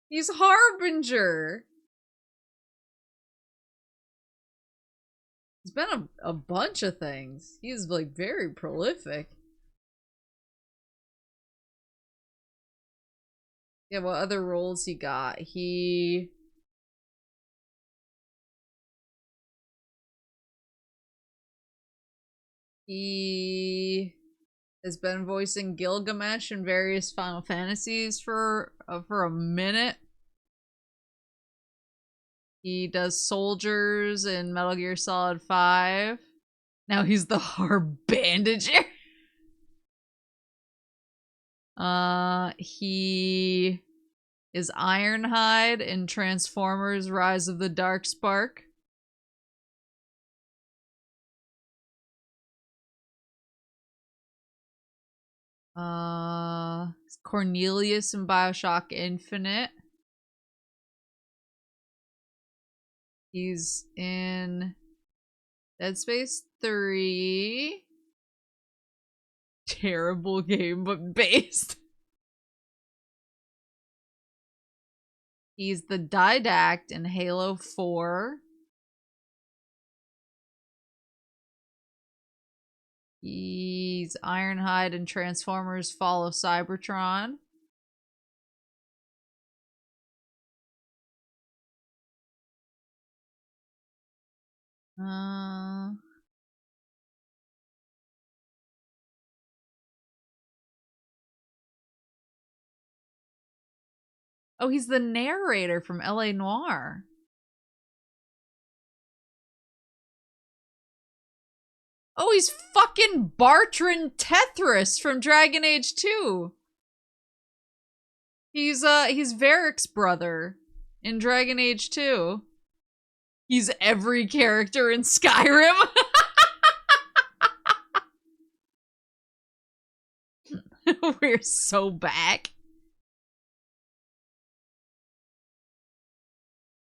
He's Harbinger! He's been a bunch of things. He's, like, very prolific. Yeah, what other roles he got? He has been voicing Gilgamesh in various Final Fantasies for a minute. He does soldiers in Metal Gear Solid 5. Now he's the Harbinger. He is Ironhide in Transformers: Rise of the Dark Spark. Cornelius in BioShock Infinite. He's in Dead Space 3. Terrible game, but based. He's the Didact in Halo 4. He's Ironhide in Transformers: Fall of Cybertron. Oh, he's the narrator from LA Noire. Oh, he's fucking Bartrand Tetris from Dragon Age 2. He's Varric's brother in Dragon Age 2. He's every character in Skyrim. We're so back.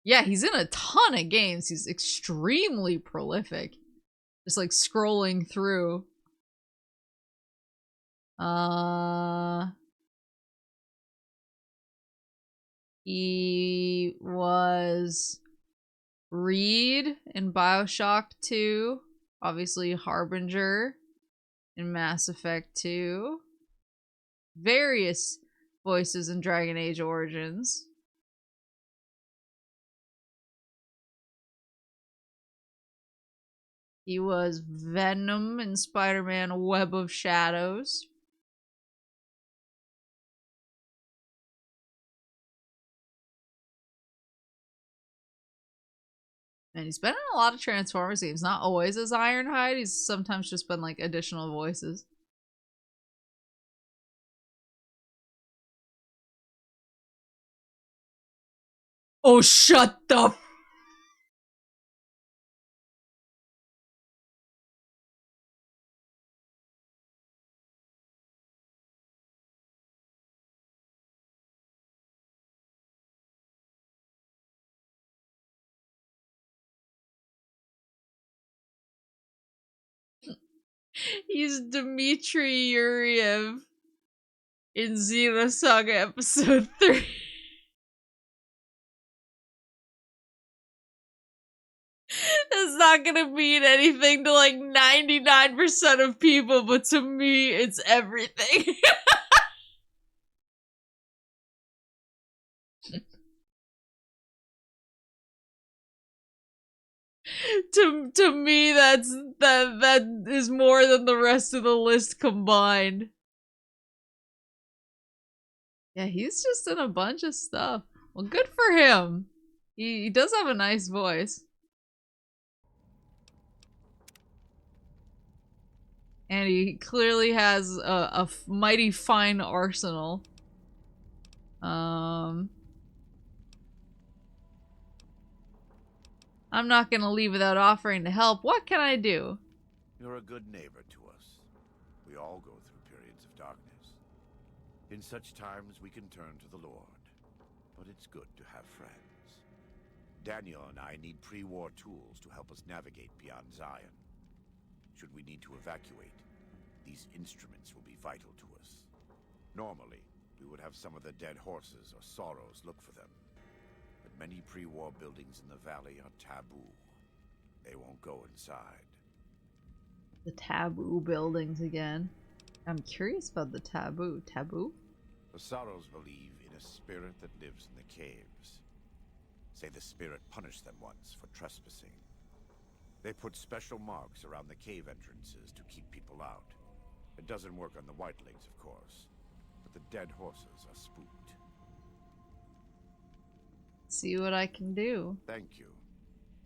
Yeah, he's in a ton of games. He's extremely prolific. Just like scrolling through. He was Reed in BioShock 2. Obviously Harbinger in Mass Effect 2. Various voices in Dragon Age Origins. He was Venom in Spider-Man: Web of Shadows. And he's been in a lot of Transformers games. Not always as Ironhide. He's sometimes just been like additional voices. Oh, shut the He's Dmitry Yuriev in Xenosaga Episode 3. That's not gonna mean anything to like 99% of people, but to me, it's everything. to me, that is more than the rest of the list combined. Yeah, he's just in a bunch of stuff. Well, good for him. He does have a nice voice. And he clearly has a mighty fine arsenal. I'm not gonna leave without offering to help. What can I do? You're a good neighbor to us. We all go through periods of darkness. In such times, we can turn to the Lord. But it's good to have friends. Daniel and I need pre-war tools to help us navigate beyond Zion. Should we need to evacuate, these instruments will be vital to us. Normally, we would have some of the dead horses or sorrows look for them. But many pre-war buildings in the valley are taboo. They won't go inside. The taboo buildings again. I'm curious about the taboo. Taboo? The sorrows believe in a spirit that lives in the caves. Say the spirit punished them once for trespassing. They put special marks around the cave entrances to keep people out. It doesn't work on the whitelings, of course, but the dead horses are spooked. See what I can do. Thank you.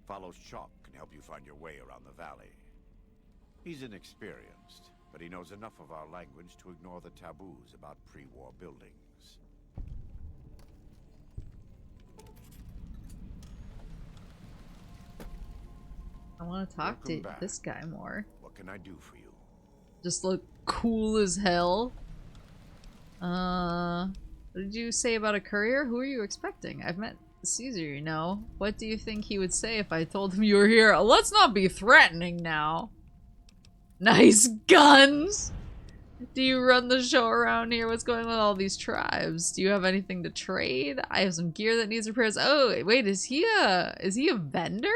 Follow Chalk can help you find your way around the valley. He's inexperienced, but he knows enough of our language to ignore the taboos about pre-war buildings. I want to talk to Welcome back. this guy more. What can I do for you? Just look cool as hell. What did you say about a courier? Who are you expecting? I've met Caesar, you know. What do you think he would say if I told him you were here? Let's not be threatening now. Nice guns! Do you run the show around here? What's going on with all these tribes? Do you have anything to trade? I have some gear that needs repairs. Oh, wait, is he a vendor?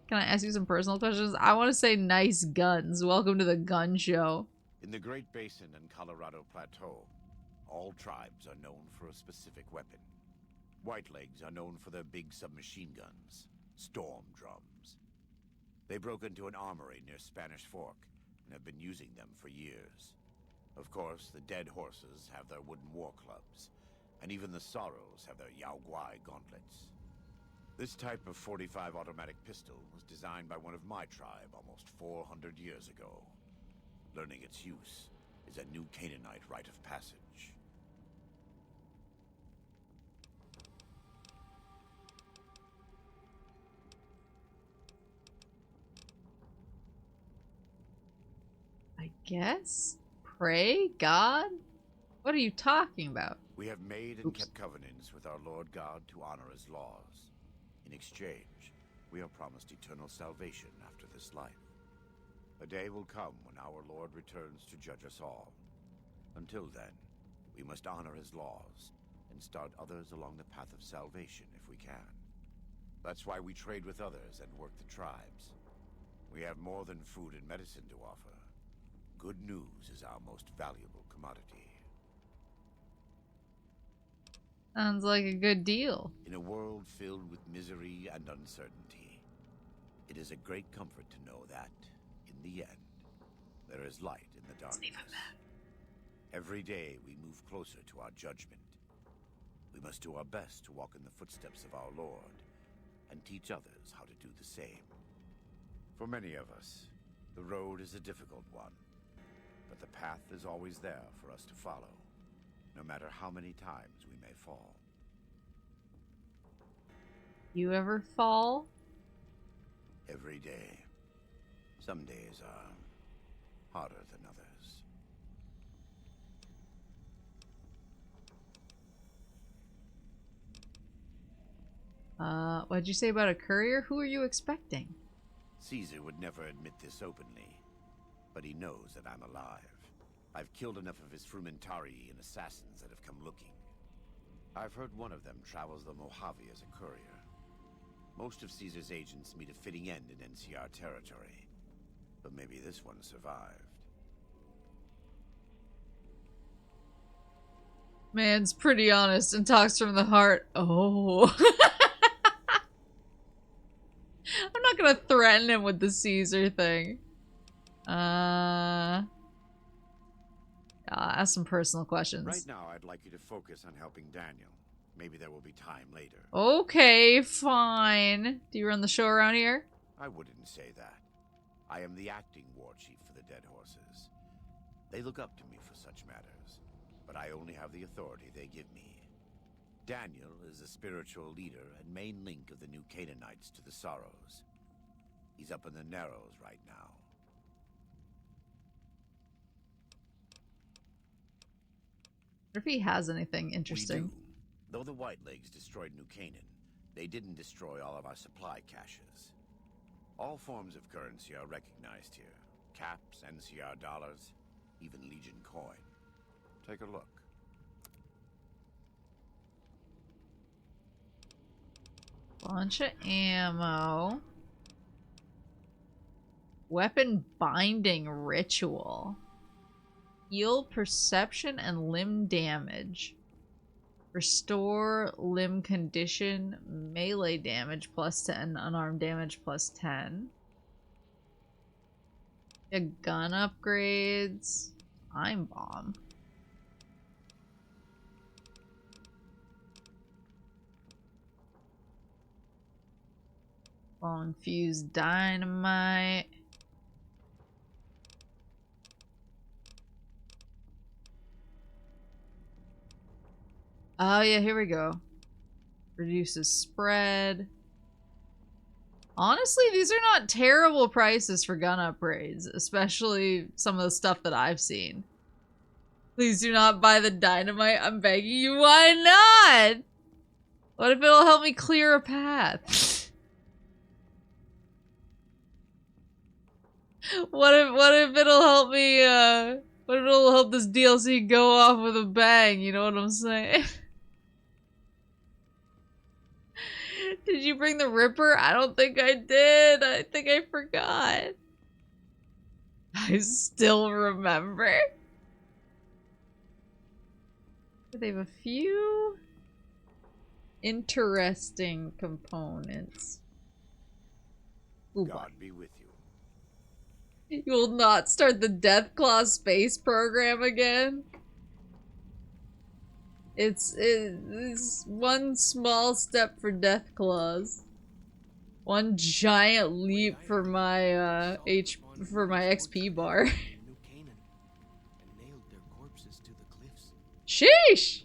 Can I ask you some personal questions? I want to say nice guns. Welcome to the gun show. In the Great Basin and Colorado Plateau, all tribes are known for a specific weapon. Whitelegs are known for their big submachine guns, storm drums. They broke into an armory near Spanish Fork and have been using them for years. Of course, the dead horses have their wooden war clubs, and even the Sorrows have their Yao Guai gauntlets. This type of .45 automatic pistol was designed by one of my tribe almost 400 years ago. Learning its use is a new Canaanite rite of passage. I guess? Pray? God? What are you talking about? We have made and kept covenants with our Lord God to honor his laws. In exchange, we are promised eternal salvation after this life. A day will come when our Lord returns to judge us all. Until then, we must honor his laws and start others along the path of salvation if we can. That's why we trade with others and work the tribes. We have more than food and medicine to offer. Good news is our most valuable commodity. Sounds like a good deal. In a world filled with misery and uncertainty, it is a great comfort to know that, in the end, there is light in the darkness. Every day we move closer to our judgment. We must do our best to walk in the footsteps of our Lord and teach others how to do the same. For many of us, the road is a difficult one, but the path is always there for us to follow, no matter how many times we may fall. You ever fall? Every day. Some days are harder than others. What'd you say about a courier? Who are you expecting? Caesar would never admit this openly, but he knows that I'm alive. I've killed enough of his frumentari and assassins that have come looking. I've heard one of them travels the Mojave as a courier. Most of Caesar's agents meet a fitting end in NCR territory, but maybe this one survived. Man's pretty honest and talks from the heart. Oh. I'm not gonna threaten him with the Caesar thing. I'll ask some personal questions. Right now, I'd like you to focus on helping Daniel. Maybe there will be time later. Okay, fine. Do you run the show around here? I wouldn't say that. I am the acting war chief for the Dead Horses. They look up to me for such matters, but I only have the authority they give me. Daniel is the spiritual leader and main link of the new Canaanites to the Sorrows. He's up in the Narrows right now. What if he has anything interesting? We do. Though the Whitelegs destroyed New Canaan, they didn't destroy all of our supply caches. All forms of currency are recognized here. Caps, NCR dollars, even Legion coin. Take a look. Bunch of ammo. Weapon binding ritual. Heal perception and limb damage. Restore limb condition. Melee damage plus 10. Unarmed damage plus 10. Gun upgrades. Time bomb. Long fuse dynamite. Oh yeah, here we go. Reduces spread. Honestly, these are not terrible prices for gun upgrades, especially some of the stuff that I've seen. Please do not buy the dynamite. I'm begging you. Why not? What if it'll help me clear a path? What if it'll help me, what if it'll help this DLC go off with a bang? You know what I'm saying? Did you bring the Ripper? I don't think I did. I think I forgot. I still remember. They have a few interesting components. Ooh, God be with you. you will not start the Deathclaw space program again. It's one small step for Deathclaws. One giant leap for my XP bar. Sheesh!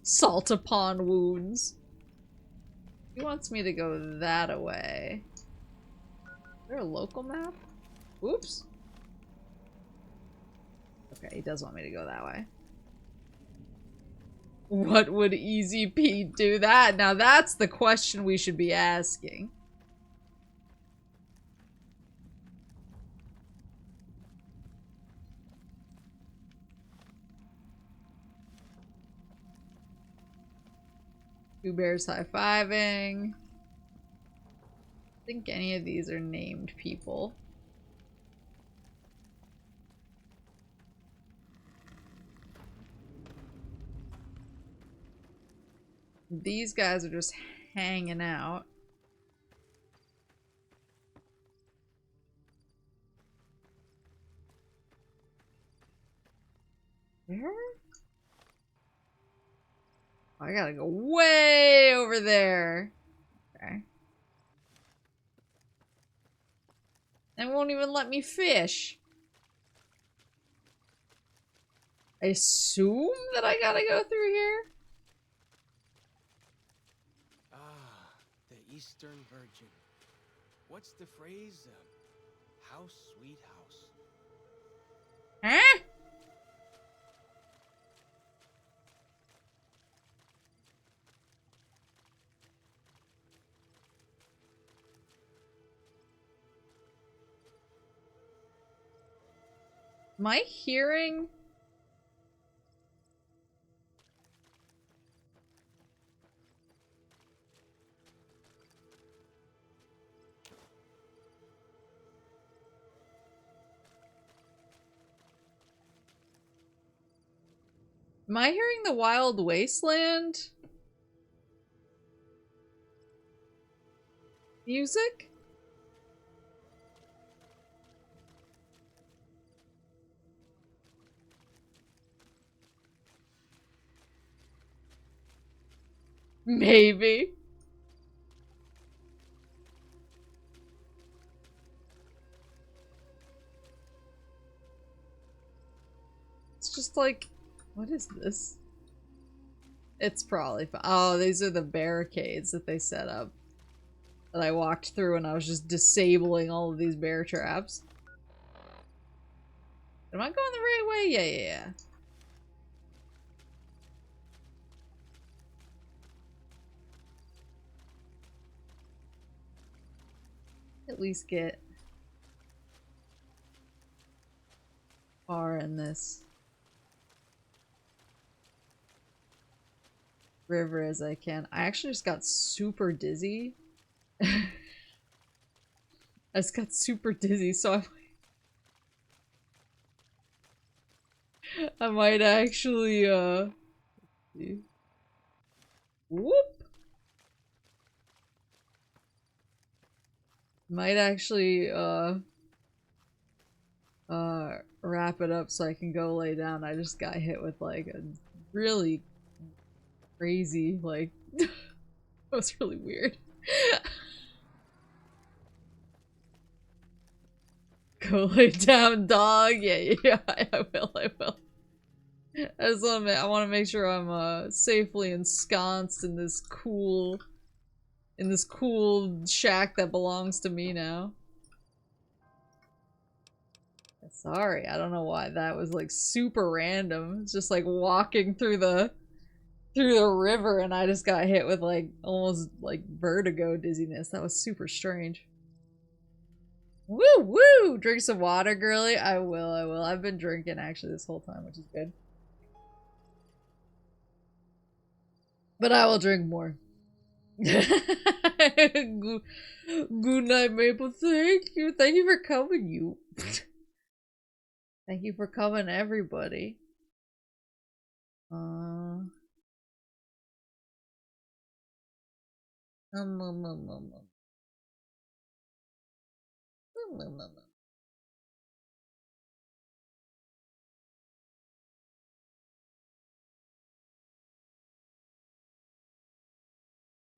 Salt upon wounds. He wants me to go that way. Is there a local map? Oops. Okay, he does want me to go that way. What would Easy Pete do that? Now that's the question we should be asking. Two bears high-fiving. I think any of these are named people. These guys are just hanging out. Where? I gotta go way over there. Okay. They won't even let me fish. I assume that I gotta go through here? Ah, the Eastern Virgin. What's the phrase? House, sweet house. Huh? Am I hearing? Am I hearing the Wild Wasteland music? Maybe. It's just like, what is this? It's probably oh, these are the barricades that they set up. That I walked through and I was just disabling all of these bear traps. Am I going the right way? Yeah. At least get far in this river as I can. I actually just got super dizzy. I just got super dizzy, so I might actually whoop. Might actually wrap it up so I can go lay down. I just got hit with like a really crazy, like that was really weird. Go lay down, dog. Yeah, I will. I want to make sure I'm safely ensconced in this cool shack that belongs to me now. Sorry, I don't know why that was like super random. It's just like walking through the river and I just got hit with like almost like vertigo dizziness. That was super strange. Woo woo! Drink some water, girly. I will. I've been drinking actually this whole time, which is good. But I will drink more. Good night, Maple. Thank you. Thank you for coming, you. Thank you for coming, everybody.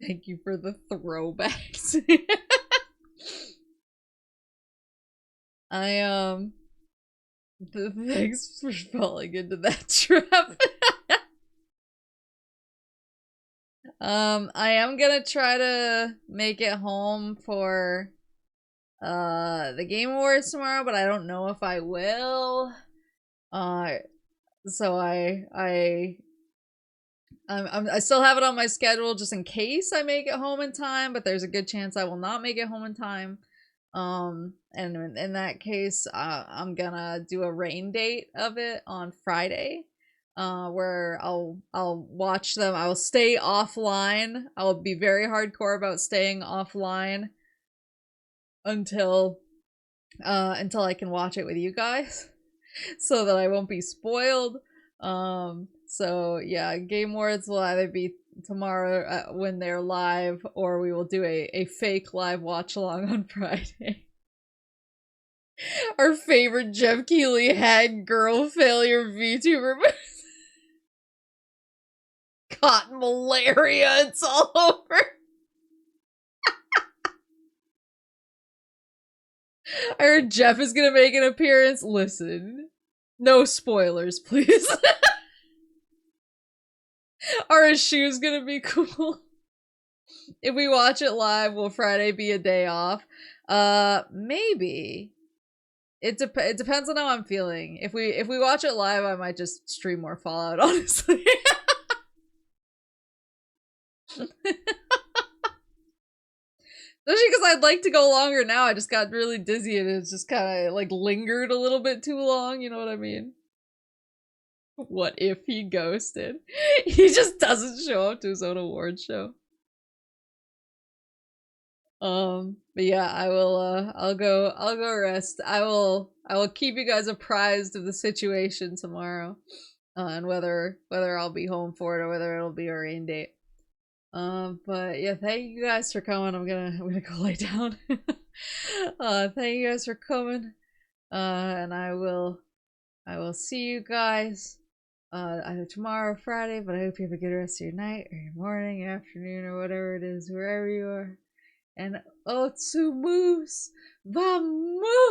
Thank you for the throwbacks. Thanks for falling into that trap. I am gonna try to make it home for the Game Awards tomorrow, but I don't know if I will. So I still have it on my schedule just in case I make it home in time, but there's a good chance I will not make it home in time. And in that case, I'm gonna do a rain date of it on Friday, where I'll watch them. I will stay offline. I will be very hardcore about staying offline until I can watch it with you guys, so that I won't be spoiled. So yeah, Game Awards will either be tomorrow when they're live, or we will do a fake live watch along on Friday. Our favorite Jeff Keighley had girl failure VTuber caught malaria, it's all over. I heard Jeff is gonna make an appearance. Listen, no spoilers, please. Are his shoes gonna be cool? If we watch it live, will Friday be a day off? Maybe. It depends on how I'm feeling. If we watch it live, I might just stream more Fallout, honestly. Especially because I'd like to go longer now. I just got really dizzy and it's just kind of like lingered a little bit too long, you know what I mean? What if he ghosted? He just doesn't show up to his own award show. But yeah, I will I'll go rest. I will keep you guys apprised of the situation tomorrow. And whether I'll be home for it or whether it'll be a rain date. But yeah, thank you guys for coming. I'm gonna go lay down. Thank you guys for coming. And I will see you guys either tomorrow or Friday, but I hope you have a good rest of your night or your morning, afternoon, or whatever it is, wherever you are. And Otsumus Vamoose!